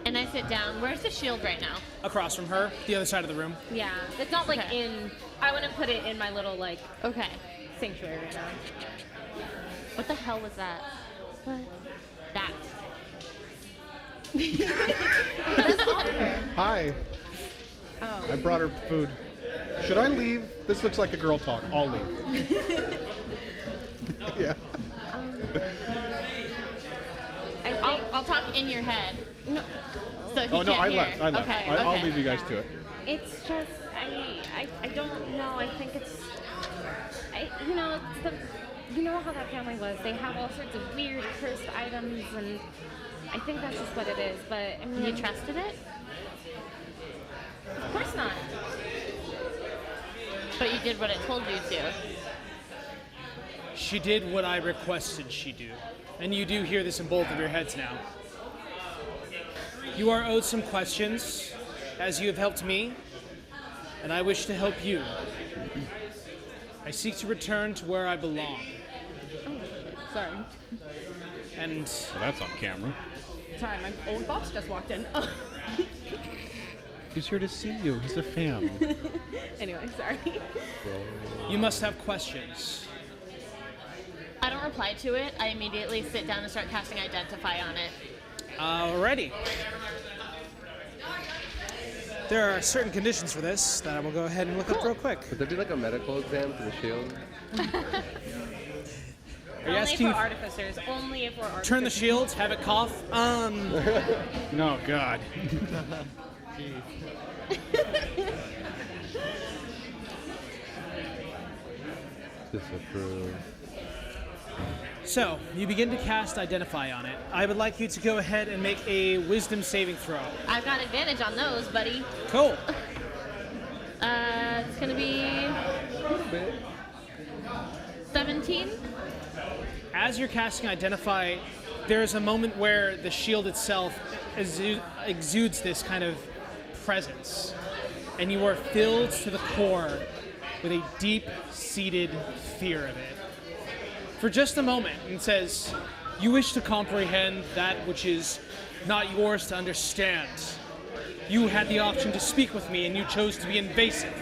and I sit down. Where's the shield right now? Across from her, the other side of the room. Yeah, it's not like Okay. I wouldn't put it in my little like Okay. sanctuary right now. What the hell was that? What? That. Hi. Oh. I brought her food. Should I leave? This looks like a girl talk. I'll leave. Yeah. I'll talk in your head. No, So he Oh no, can't I hear. left. I left. Okay, I'll okay. leave you guys to it. it's just I don't know. I think it's you know how that family was. They have all sorts of weird cursed items, and I think that's just what it is. But I mean, You trusted it? of course not. But you did what it told you to. She did what I requested she do. And you do hear this in both of your heads now. You are owed some questions, as you have helped me, and I wish to help you. I I seek to return to where I belong. Sorry. And So that's on camera. Sorry, my old boss just walked in. Oh. He's here to see you. He's a fan. Anyway, sorry. you must have questions. I don't reply to it. I immediately sit down and start casting Identify on it. Alrighty. There are certain conditions for this that I will go ahead and look up real quick. Would there be like a medical exam for the shield? Are you Only asking for artificers. Only if we're artificers. turn the shields, have it cough? No, God. Disapprove. So, you begin to cast Identify on it. I would like you to go ahead and make a Wisdom saving throw. I've got advantage on those, buddy. Cool. It's gonna be 17. As you're casting Identify, there's a moment where the shield itself exudes this kind of presence, and you are filled to the core with a deep-seated fear of it. For just a moment, it says, "You wish to comprehend that which is not yours to understand. You had the option to speak with me, and you chose to be invasive.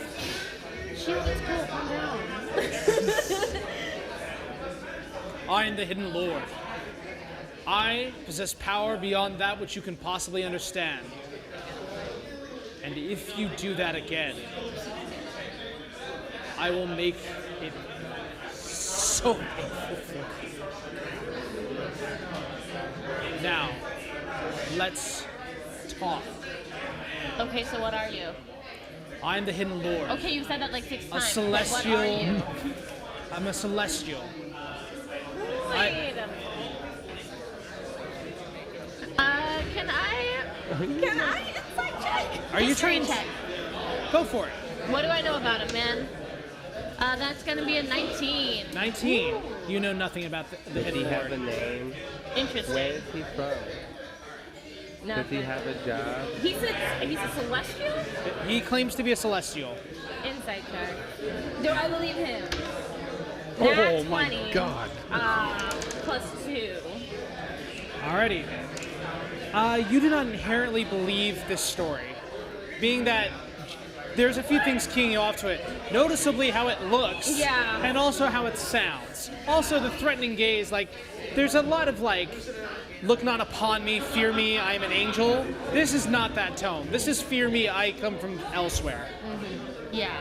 Shield is cool. Calm down. I am the Hidden Lord. I possess power beyond that which you can possibly understand. And if you do that again, I will make it so painful for you. Now, let's talk. Okay, so what are you? I am the Hidden Lord. Okay, you said that like 6 A times. celestial. But what are you? I'm a celestial. Wait a minute. Can I insight check? Are you History trying? check. Go for it. What do I know about him, man? That's gonna be a 19. 19. You know nothing about the Does he Hidden have a Lord. name? Interesting. Where is he from? No. Does he have a job? He's a celestial? He claims to be a celestial. Insight check. Do I believe him? Oh, Nat my 20. God. +2. Alrighty. You do not inherently believe this story, being that there's a few things keying you off to it. Noticeably how it looks, Yeah. and also how it sounds. Also the threatening gaze, like, there's a lot of like, look not upon me, fear me, I am an angel. This is not that tone. This is fear me, I come from elsewhere. Yeah.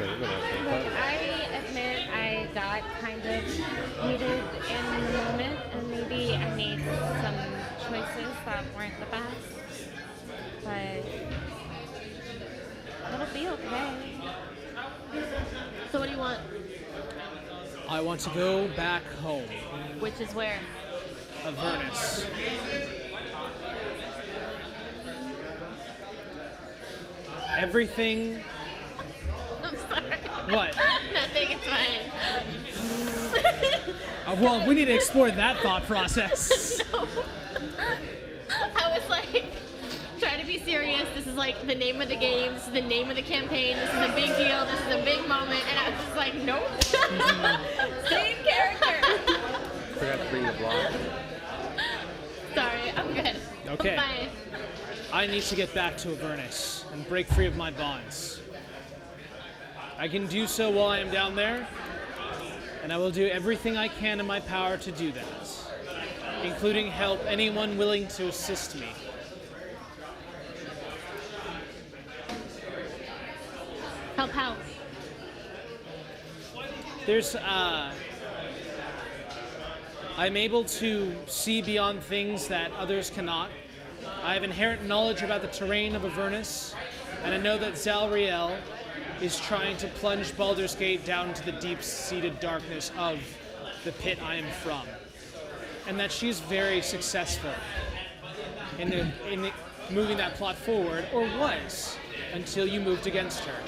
Like, I admit I got kind of heated in the moment, and maybe I made some choices that weren't the best. But it'll be okay. So what do you want? I want to go back home, Which is where? Avernus. Everything. I'm sorry. What? Nothing, it's fine. Well, we need to explore that thought process. No. I was like, trying to be serious. This is like the name of the game. This is the name of the campaign. This is a big deal. This is a big moment. And I was just like, nope. Same character. Forgot to bring the block. Sorry, I'm good. Okay. Bye. I need to get back to Avernus and break free of my bonds. I can do so while I am down there, and I will do everything I can in my power to do that, including help anyone willing to assist me. Help out. There's, I'm able to see beyond things that others cannot. I have inherent knowledge about the terrain of Avernus, and I know that Zalriel is trying to plunge Baldur's Gate down into the deep-seated darkness of the pit I am from, and that she's very successful in moving that plot forward, or was, until you moved against her.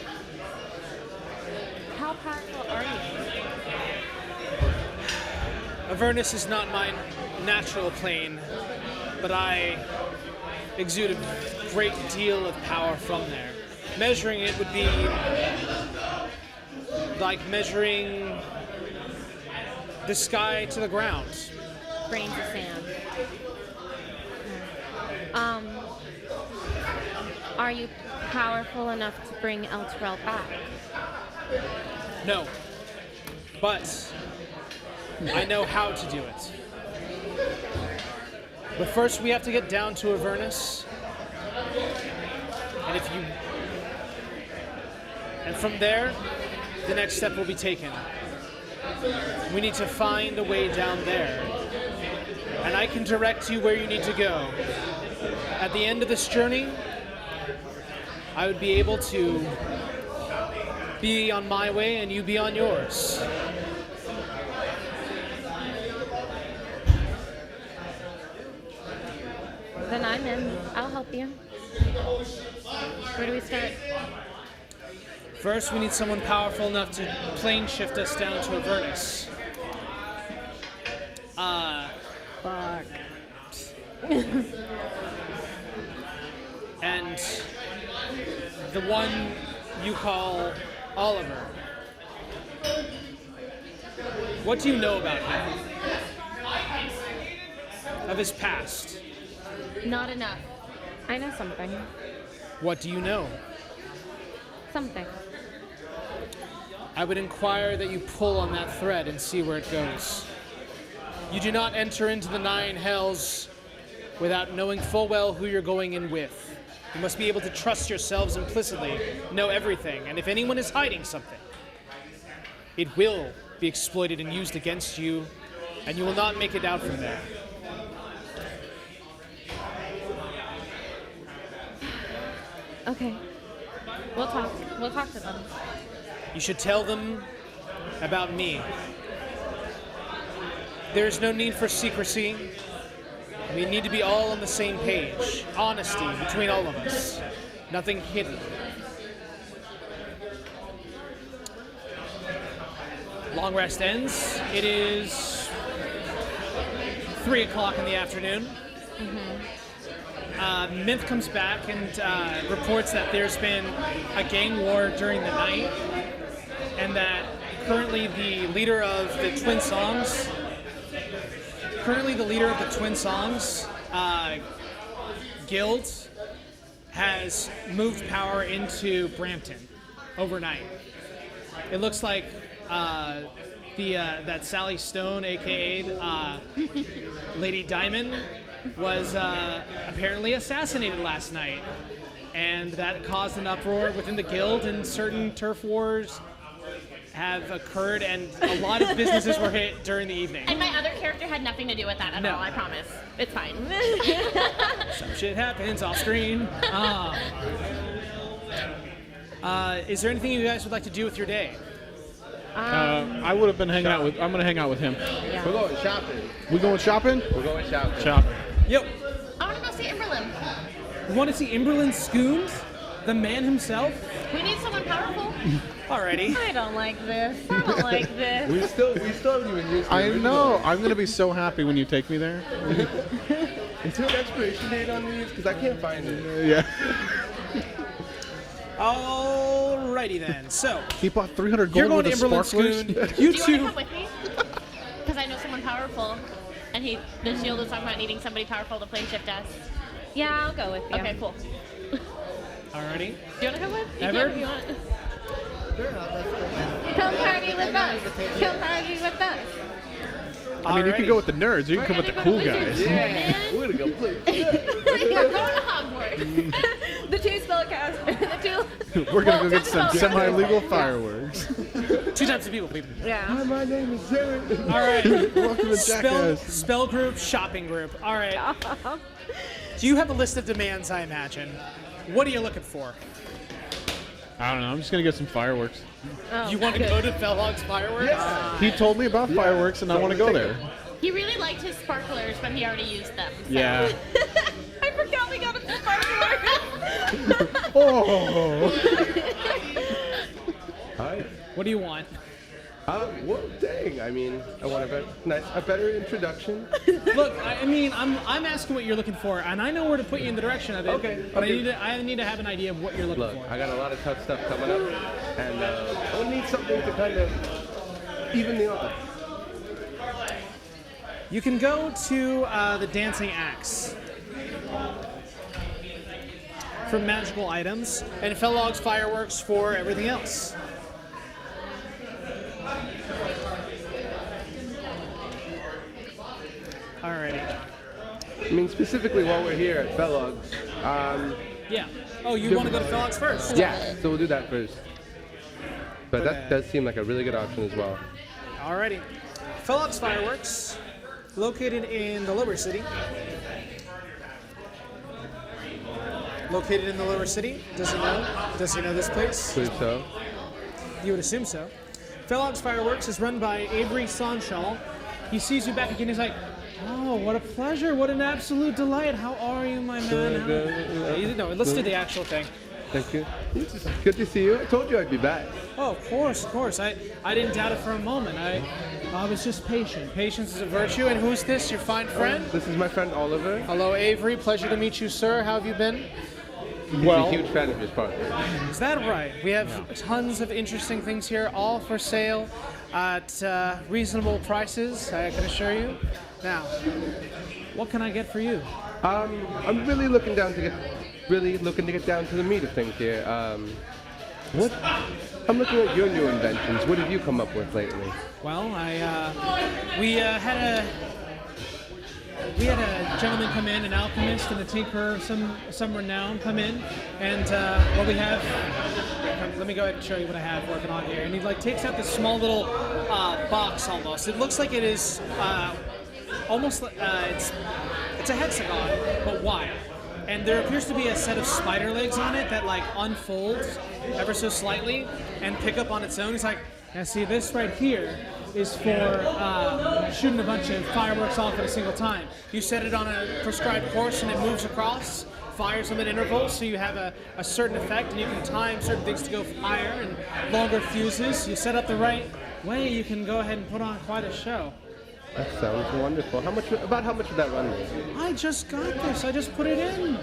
How powerful are you? Avernus is not my natural plane, but I exude a great deal of power from there. measuring it would be like measuring the sky to the ground. Grains of sand. Are you powerful enough to bring El Terrell back? No. But I know how to do it. But first we have to get down to Avernus. And from there, the next step will be taken. We need to find a way down there. And I can direct you where you need to go. At the end of this journey, I would be able to be on my way and you be on yours. Then I'm in. I'll help you. Where do we start? First, we need someone powerful enough to plane shift us down to Avernus. Fuck. And the one you call Oliver. What do you know about him? Of his past? Not enough. I know something. What do you know? Something. I would inquire that you pull on that thread and see where it goes. You do not enter into the 9 hells without knowing full well who you're going in with. You must be able to trust yourselves implicitly, know everything, and if anyone is hiding something, it will be exploited and used against you, and you will not make it out from there. Okay. We'll talk. We'll talk to them. You should tell them about me. There is no need for secrecy. We need to be all on the same page. Honesty between all of us. Nothing hidden. Long rest ends. It is 3 o'clock in the afternoon. Myth comes back and reports that there's been a gang war during the night, and that currently the leader of the Twin Songs, guild has moved power into Brampton overnight. It looks like that Sally Stone, aka Lady Diamond, was apparently assassinated last night, and that caused an uproar within the guild, and certain turf wars have occurred, and a lot of businesses were hit during the evening. And my other character had nothing to do with that at all, I promise. It's fine. Some shit happens off screen. Is there anything you guys would like to do with your day? I would have been hanging out with. I'm gonna hang out with him. Yeah. We're going shopping. We going shopping? We're going shopping. Shopping. Yep. I want to go see Imberlin. You want to see Imberlin Scoons? The man himself? We need someone powerful. Alrighty. I don't like this. I don't like this. We still haven't even used the I original. know. I'm gonna be so happy when you take me there. Is there an expiration date on these? Because I can't find it. Yeah. Alrighty then. So, He bought 300 you're gold going with to the Imberlin sparklers. Scoon. You Do you want to two. come with me? Because I know someone powerful. And the shield was talking about needing somebody powerful to plane shift us. Yeah, I'll go with you. Okay, cool. Alrighty. Do you want to come with? You Ever? can if you want. Sure, that's good. Come party with us. Come party with us. I mean, you can go with the nerds, or you can come with the cool guys. Yeah. We're gonna go play. We're going to Hogwarts. The 2 spellcasters. The 2. We're gonna go get some semi-legal fireworks. 2 types of people. Yeah. Hi, my name is Jared. Alright. Welcome to Spell, Jackass. spell group, shopping group. Alright. So you have a list of demands, I imagine. What are you looking for? I don't know. I'm just gonna get some fireworks. Oh, You want to go to Fellhog's fireworks? He told me about fireworks, and I want to go there. He really liked his sparklers, but he already used them. So. Yeah. I forgot we got a sparkler. Oh. Hi. What do you want? Well, dang. I mean, I want a better introduction. Look, I mean, I'm asking what you're looking for, and I know where to put you in the direction of it. Okay, But okay. I need to have an idea of what you're looking Look, for. I got a lot of tough stuff coming up, and I would need something to kind of even the odds. You can go to the Dancing Axe for magical items, and Fellog's Fireworks for everything else. Alrighty. I mean, specifically while we're here at Fellog's, Yeah. Oh, you want to go to Fellog's first? yeah, so we'll do that first. But that does seem like a really good option as well. Alrighty. Fellog's Fireworks, located in the Lower City. Located in the Lower City. Does he know? Does he know this place? Believe so. You would assume so. Fellog's Fireworks is run by Avery Sonshall. He sees you back again. He's like, "Oh, what a pleasure! What an absolute delight! How are you, my man?" No, let's do the actual thing. Thank you. It's good to see you. I told you I'd be back. Oh, of course. I didn't doubt it for a moment. I was just patient. Patience is a virtue. And who's this? Your fine friend? This is my friend Oliver. Hello, Avery. Pleasure to meet you, sir. How have you been? Well, He's a huge fan of yours, partner. Is that right? We have tons of interesting things here, all for sale at reasonable prices, I can assure you. Now, what can I get for you? I'm really looking to get down to the meat of things here. I'm looking at your new inventions. What have you come up with lately? Well, we had a gentleman come in, an alchemist and a tinkerer of some renown come in, and what we have. Let me go ahead and show you what I have working on here. And he takes out this small little box almost. It looks like it is almost it's a hexagon, but wide. And there appears to be a set of spider legs on it that unfolds ever so slightly and pick up on its own. He's like, now see, this right here is for shooting a bunch of fireworks off at a single time. You set it on a prescribed course and it moves across, fires them at intervals, so you have a certain effect, and you can time certain things to go higher and longer fuses. You set up the right way, you can go ahead and put on quite a show. That sounds wonderful. How much would that run me? I just got this. I just put it in.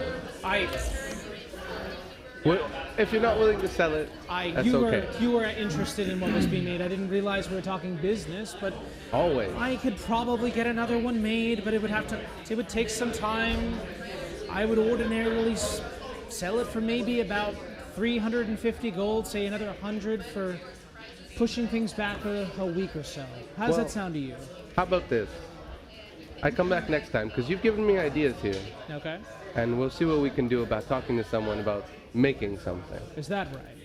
If you're not willing to sell it, that's okay. You were interested in what was being made. I didn't realize we were talking business, but Always. I could probably get another one made, but it would take some time. I would ordinarily sell it for maybe about 350 gold, say another 100 for pushing things back a week or so. How does that sound to you? How about this? I come back next time because you've given me ideas here, Okay. and we'll see what we can do about talking to someone about making something. Is that right?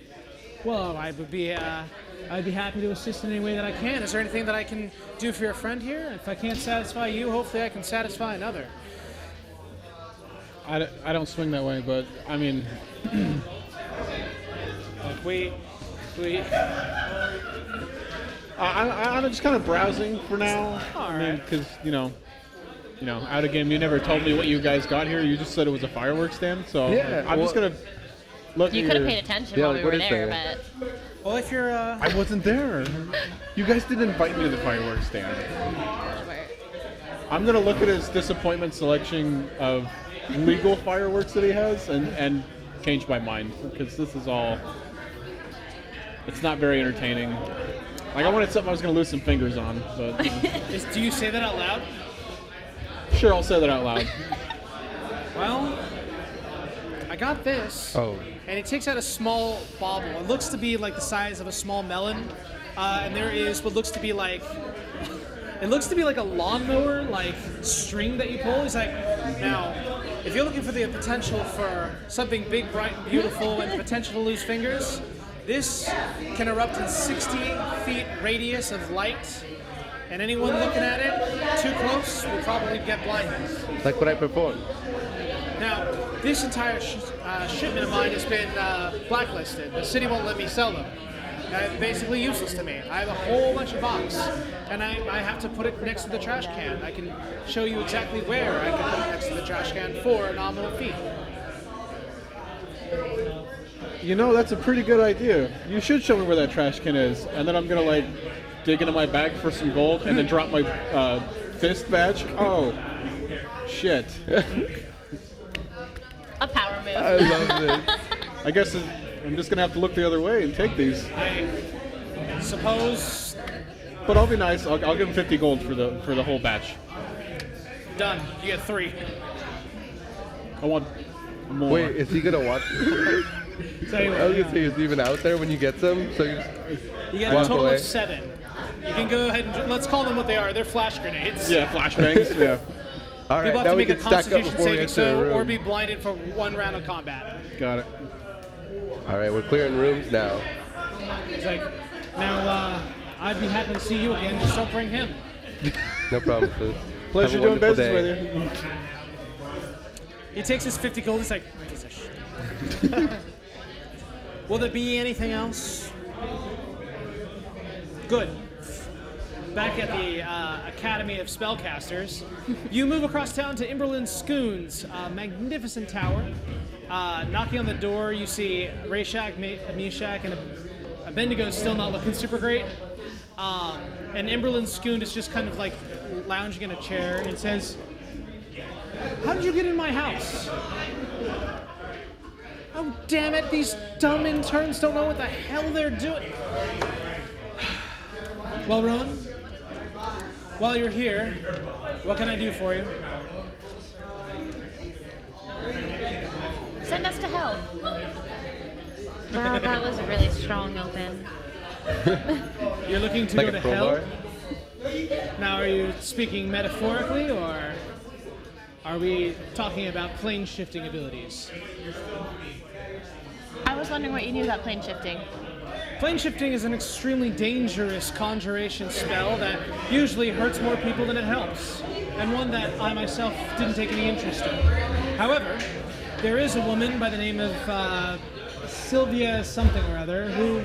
Well, I'd be happy to assist in any way that I can. Is there anything that I can do for your friend here? If I can't satisfy you, hopefully I can satisfy another. I don't swing that way, but I mean, I'm just kind of browsing for now. I mean, because out of game, you never told me what you guys got here. You just said it was a fireworks stand, so Yeah, I'm just gonna look. You at could have your- paid attention Yeah, while we like, what were is there, that? but Well, if you're I wasn't there. You guys didn't invite me to the fireworks stand. I'm gonna look at his disappointment selection of legal fireworks that he has and change my mind because this is all. It's not very entertaining. Like I wanted something I was gonna lose some fingers on, but do you say that out loud? sure, I'll say that out loud. Well, I got this. Oh. And it takes out a small bauble. It looks to be like the size of a small melon, and there is what looks to be like. It looks to be like a lawnmower, string that you pull. He's like, now, if you're looking for the potential for something big, bright, and beautiful, and the potential to lose fingers, this can erupt in 60 feet radius of light, and anyone looking at it too close will probably get blinded. Like what I performed. Now, this entire shipment of mine has been blacklisted. The city won't let me sell them. Basically useless to me. I have a whole bunch of box, and I have to put it next to the trash can. I can show you exactly where I can put it next to the trash can for a nominal fee. You know, that's a pretty good idea. You should show me where that trash can is, and then I'm gonna dig into my bag for some gold and then drop my fist badge. Oh, shit. A power move. I love this. I guess I'm just gonna have to look the other way and take these. I suppose. But I'll be nice. I'll give him 50 gold for the whole batch. Done. You get 3. I want more. Wait, is he gonna watch? So anyway, I was gonna say, is he even out there when you get some? So you get a walk total away. of 7. You can go ahead and let's call them what they are. They're flash grenades. Yeah, flashbangs. Yeah. all right, People have now to we make a can stack up Constitution before we saving enter the throw room. or be blinded for 1 round of combat. Got it. All right, we're clearing rooms now. It's like, now I'd be happy to see you again. Just don't bring him. No problem, sis. Pleasure Have a doing wonderful business day. with you. He takes his 50 gold. He's like, piece of shit. Will there be anything else? Good. Back at the Academy of Spellcasters, you move across town to Imberlin Schoon's magnificent tower. Knocking on the door, you see Rayshak, Meshach, and Abednego's still not looking super great. And Imberlin Schoon is just kind of like lounging in a chair and says, "How did you get in my house?" "Oh, damn it, these dumb interns don't know what the hell they're doing." "Well, Rowan, while you're here, what can I do for you?" Send us to hell. Wow, that was a really strong open. You're looking to Like go a to crowbar? hell? Now, are you speaking metaphorically, or are we talking about plane shifting abilities? I was wondering what you knew about plane shifting. Plane shifting is an extremely dangerous conjuration spell that usually hurts more people than it helps, and one that I myself didn't take any interest in. However, there is a woman by the name of Sylvia something or other who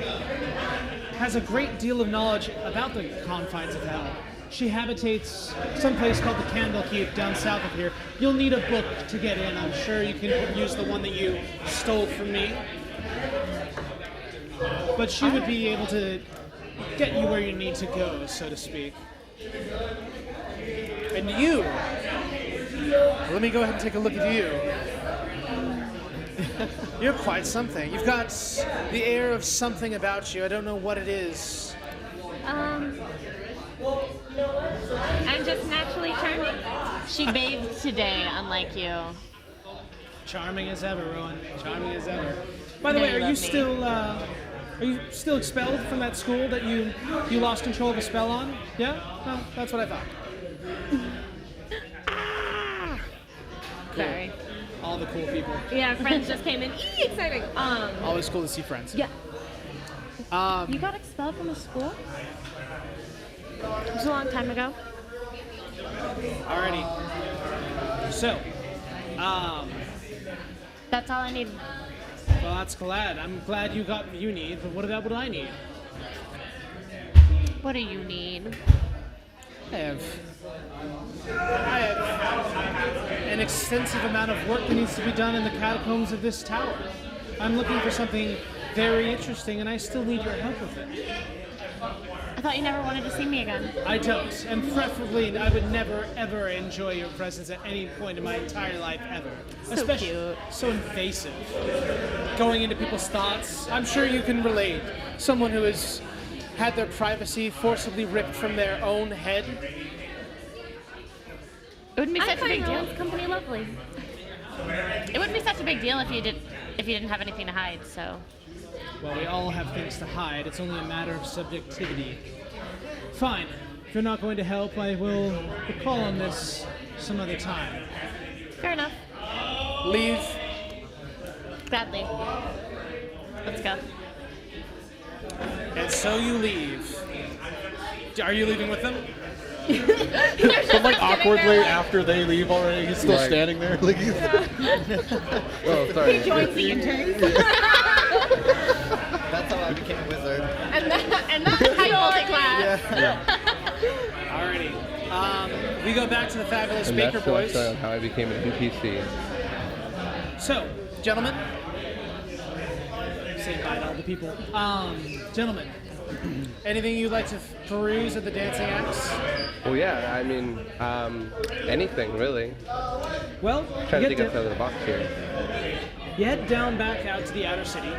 has a great deal of knowledge about the confines of hell. She habitates someplace called the Candlekeep down south of here. You'll need a book to get in. I'm sure you can use the one that you stole from me. But she would be able to get you where you need to go, so to speak. And you, let me go ahead and take a look at you. You're quite something. You've got the air of something about you. I don't know what it is. I'm just naturally charming. She bathed today, unlike you. Charming as ever, Rowan. Charming as ever. By the Now way, you are love you still expelled from that school that you lost control of a spell on? Yeah? Well, that's what I thought. Sorry. All the cool people. Yeah, friends just came in. Exciting. Always cool to see friends. Yeah. You got expelled from a school? It was a long time ago. Alrighty. So, That's all I need. well, that's glad. I'm glad you got what you need, but what about what I need? What do you need? I have an extensive amount of work that needs to be done in the catacombs of this tower. I'm looking for something very interesting, and I still need your help with it. I thought you never wanted to see me again. I don't, and preferably I would never, ever enjoy your presence at any point in my entire life, ever. Especially cute. so invasive. Going into people's thoughts. I'm sure you can relate. Someone who has had their privacy forcibly ripped from their own head. It wouldn't be I such a big find deal. Rowan's company lovely. It wouldn't be such a big deal if you didn't have anything to hide. So Well, we all have things to hide. It's only a matter of subjectivity. Fine. If you're not going to help, I will call on this some other time. fair enough. Leave. Gladly. Let's go. And so you leave. Are you leaving with them? But like awkwardly after they leave already, he's still Like- standing there. Like he's... oh, sorry. Joins the interns. That's how I became a wizard. And that's how you multi-class. Alrighty. We go back to the fabulous And Baker that's the Boys. story on how I became an NPC. So, gentlemen. Say bye to all the people. Gentlemen, Anything you'd like to peruse at the Dancing Axe? Well, yeah, I mean, anything really. Well, Trying to you think get outside of the box here. You head down back out to the outer city.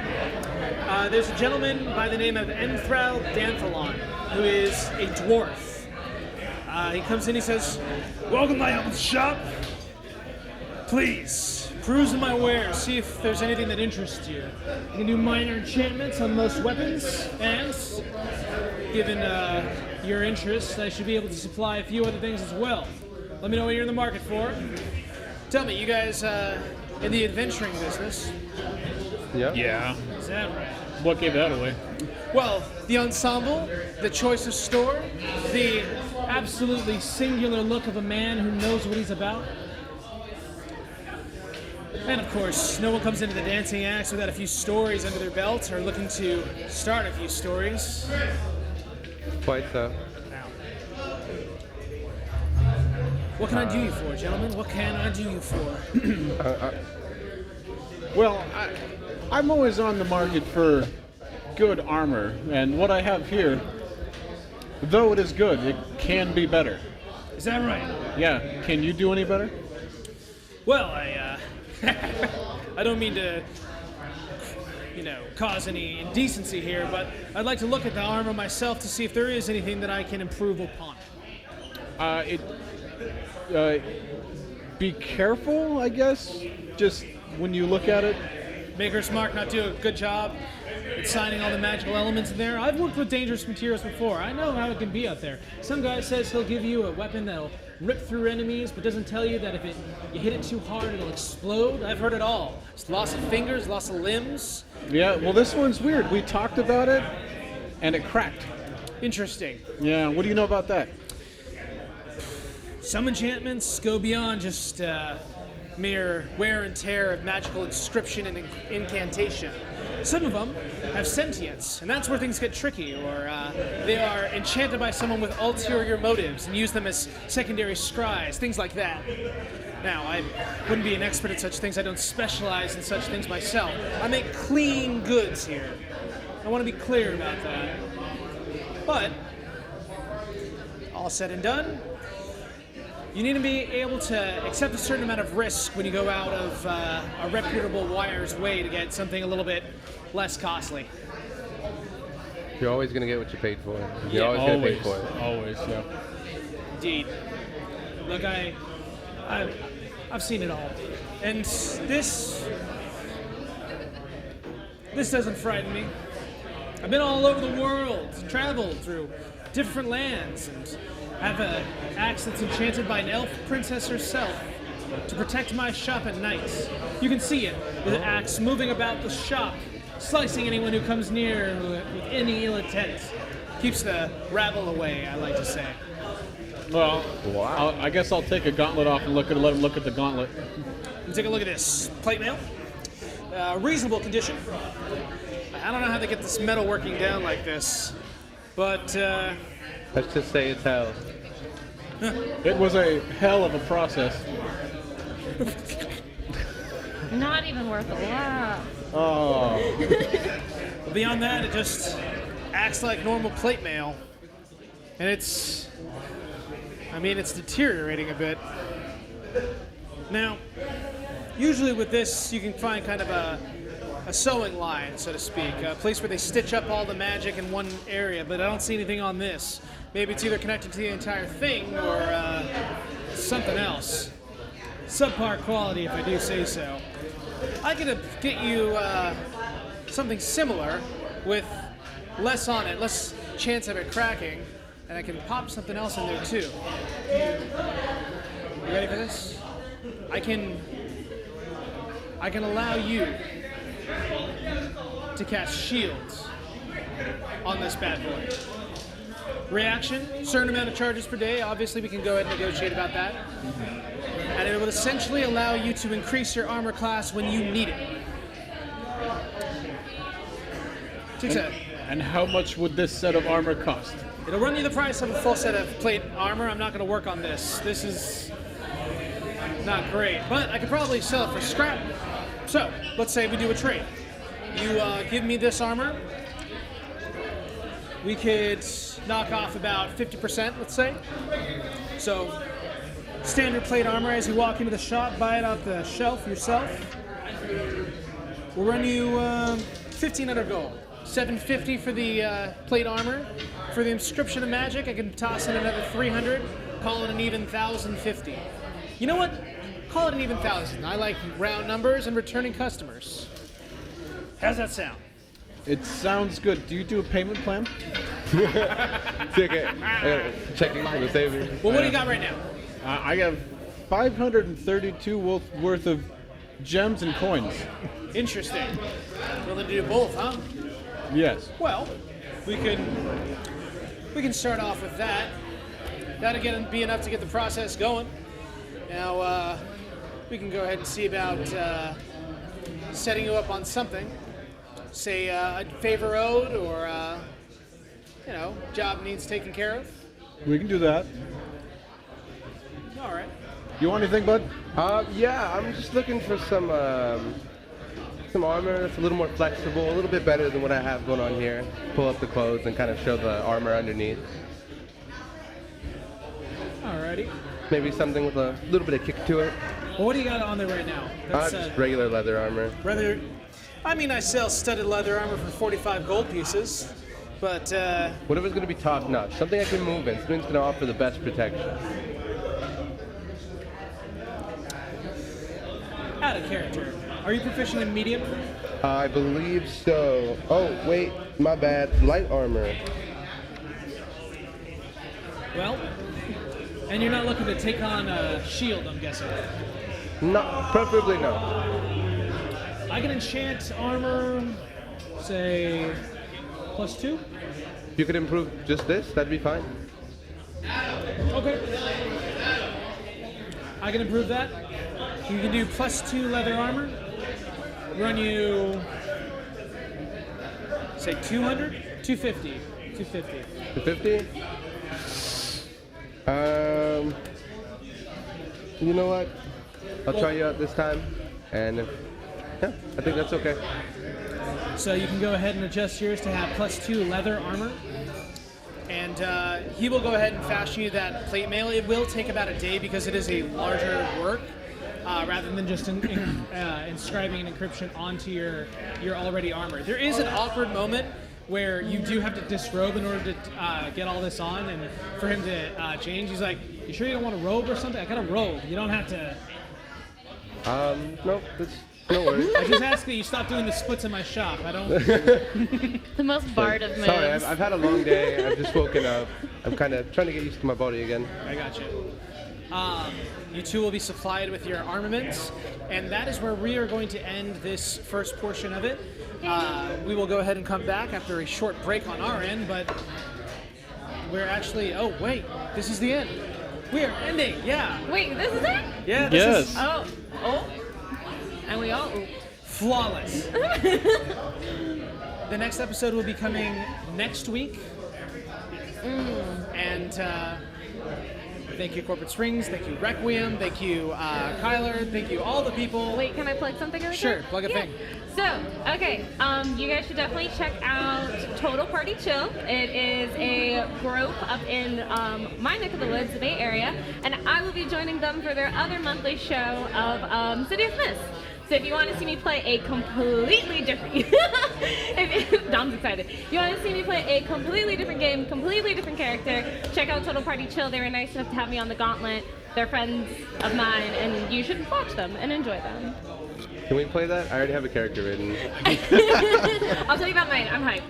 There's a gentleman by the name of Emthral Danthalon, who is a dwarf. He comes in, he says, "Welcome to my helmet's shop. Please, peruse my wares, see if there's anything that interests you. You can do minor enchantments on most weapons, and given your interest, I should be able to supply a few other things as well. Let me know what you're in the market for. Tell me, you guys in the adventuring business?" Yeah. Yeah. Is that right? What gave that away? Well, the ensemble, the choice of store, the absolutely singular look of a man who knows what he's about. And of course, no one comes into the Dancing Axe without a few stories under their belt or looking to start a few stories. Quite so. What can I do you for, gentlemen? What can I do you for? Well, I'm always on the market for good armor, and what I have here, though it is good, it can be better. Is that right? Yeah, can you do any better? Well, I don't mean to, cause any indecency here, but I'd like to look at the armor myself to see if there is anything that I can improve upon. Be careful, I guess, just when you look at it. Maker's Mark not do a good job at signing all the magical elements in there. I've worked with dangerous materials before. I know how it can be out there. Some guy says he'll give you a weapon that'll rip through enemies, but doesn't tell you that if you hit it too hard, it'll explode. I've heard it all. It's loss of fingers, loss of limbs. Yeah, well, this one's weird. We talked about it, and it cracked. Interesting. Yeah, what do you know about that? Some enchantments go beyond just mere wear and tear of magical inscription and incantation. Some of them have sentience, and that's where things get tricky, or they are enchanted by someone with ulterior motives and use them as secondary scries, things like that. Now, I wouldn't be an expert at such things. I don't specialize in such things myself. I make clean goods here. I want to be clear about that. But, all said and done, you need to be able to accept a certain amount of risk when you go out of a reputable wire's way to get something a little bit less costly. You're always going to get what you paid for. You're always going to pay for it. Always, yeah. Indeed. Look, I've seen it all. And this doesn't frighten me. I've been all over the world, traveled through different lands, and have an axe that's enchanted by an elf princess herself to protect my shop at night. You can see it with an axe moving about the shop, slicing anyone who comes near with any ill intent. Keeps the rabble away, I like to say. Well, Wow. I guess I'll take a gauntlet off and let him look at the gauntlet. And take a look at this plate mail. Reasonable condition. I don't know how they get this metal working down like this, but Let's just say it's hell. It was a hell of a process. Not even worth a laugh. Oh, beyond that, it just acts like normal plate mail. And it's deteriorating a bit. Now, usually with this, you can find kind of a sewing line, so to speak, a place where they stitch up all the magic in one area, but I don't see anything on this. Maybe it's either connected to the entire thing or something else. Subpar quality, if I do say so. I could get you something similar with less on it, less chance of it cracking, and I can pop something else in there too. You ready for this? I can allow you to cast shields on this bad boy. Reaction, certain amount of charges per day. Obviously, we can go ahead and negotiate about that. And it will essentially allow you to increase your armor class when you need it. and how much would this set of armor cost? It'll run you the price of a full set of plate armor. I'm not going to work on this. This is not great, but I could probably sell it for scrap. So, let's say we do a trade. You give me this armor, we could knock off about 50%, let's say. So, standard plate armor as you walk into the shop, buy it off the shelf yourself. We'll run you 1,500 gold. 750 for the plate armor. For the inscription of magic, I can toss in another 300. Call it an even 1,050. You know what? Call it an even 1,000. I like round numbers and returning customers. How's that sound? It sounds good. Do you do a payment plan? Okay. Checking for the savings. Well, what do you got right now? I have 532 worth of gems and coins. Interesting. Willing to do both, huh? Yes. Well, we can start off with that. That'll be enough to get the process going. Now, we can go ahead and see about setting you up on something. Say a favor owed or, job needs taken care of. We can do that. All right. You want anything, bud? Yeah, I'm just looking for some armor that's a little more flexible, a little bit better than what I have going on here. Pull up the clothes and kind of show the armor underneath. Alrighty. Maybe something with a little bit of kick to it. Well, what do you got on there right now? That's Just regular leather armor. I sell studded leather armor for 45 gold pieces, but Whatever's going to be top notch. Something I can move in. Something that's going to offer the best protection. out of character. Are you proficient in medium? I believe so. Oh, wait, my bad. Light armor. Well, and you're not looking to take on a shield, I'm guessing. No, preferably no. I can enchant armor, say, +2. If you could improve just this, that'd be fine. Okay. I can improve that. You can do +2 leather armor. Run you, say, 200? 250. 250. 250? You know what? I'll try you out this time. And yeah, I think that's okay. So you can go ahead and adjust yours to have +2 leather armor. And he will go ahead and fashion you that plate mail. It will take about a day because it is a larger work, rather than just inscribing an encryption onto your already armor. There is an awkward moment where you do have to disrobe in order to get all this on, and for him to change, he's like, "You sure you don't want a robe or something? I got a robe. You don't have to." No, no worries. I just ask that you stop doing the splits in my shop. I don't. The most Bard of moves. Sorry, I've had a long day. I've just woken up. I'm kind of trying to get used to my body again. I got you. You two will be supplied with your armaments, and that is where we are going to end this first portion of it. We will go ahead and come back after a short break on our end, but we're actually... Oh, wait. This is the end. We are ending. Yeah. Wait, this is it? Yeah, this is... Oh. And we all... Flawless. The next episode will be coming next week. And thank you, Corporate Springs. Thank you, Requiem. Thank you, Kyler. Thank you, all the people. Wait, can I plug something really Sure, quick? plug a thing. So, okay, you guys should definitely check out Total Party Chill. It is a group up in my neck of the woods, the Bay Area, and I will be joining them for their other monthly show of City of Mist. So if you want to see me play a completely different... Dom's excited. If you want to see me play a completely different game, completely different character, check out Total Party Chill. They were nice enough to have me on the Gauntlet. They're friends of mine, and you should watch them and enjoy them. Can we play that? I already have a character written. I'll tell you about mine. I'm hyped.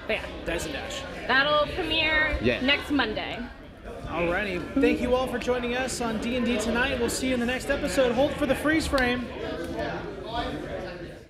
But yeah. Dice and Dash. That'll premiere next Monday. Alrighty. Thank you all for joining us on D&D tonight. We'll see you in the next episode. Hold for the freeze frame.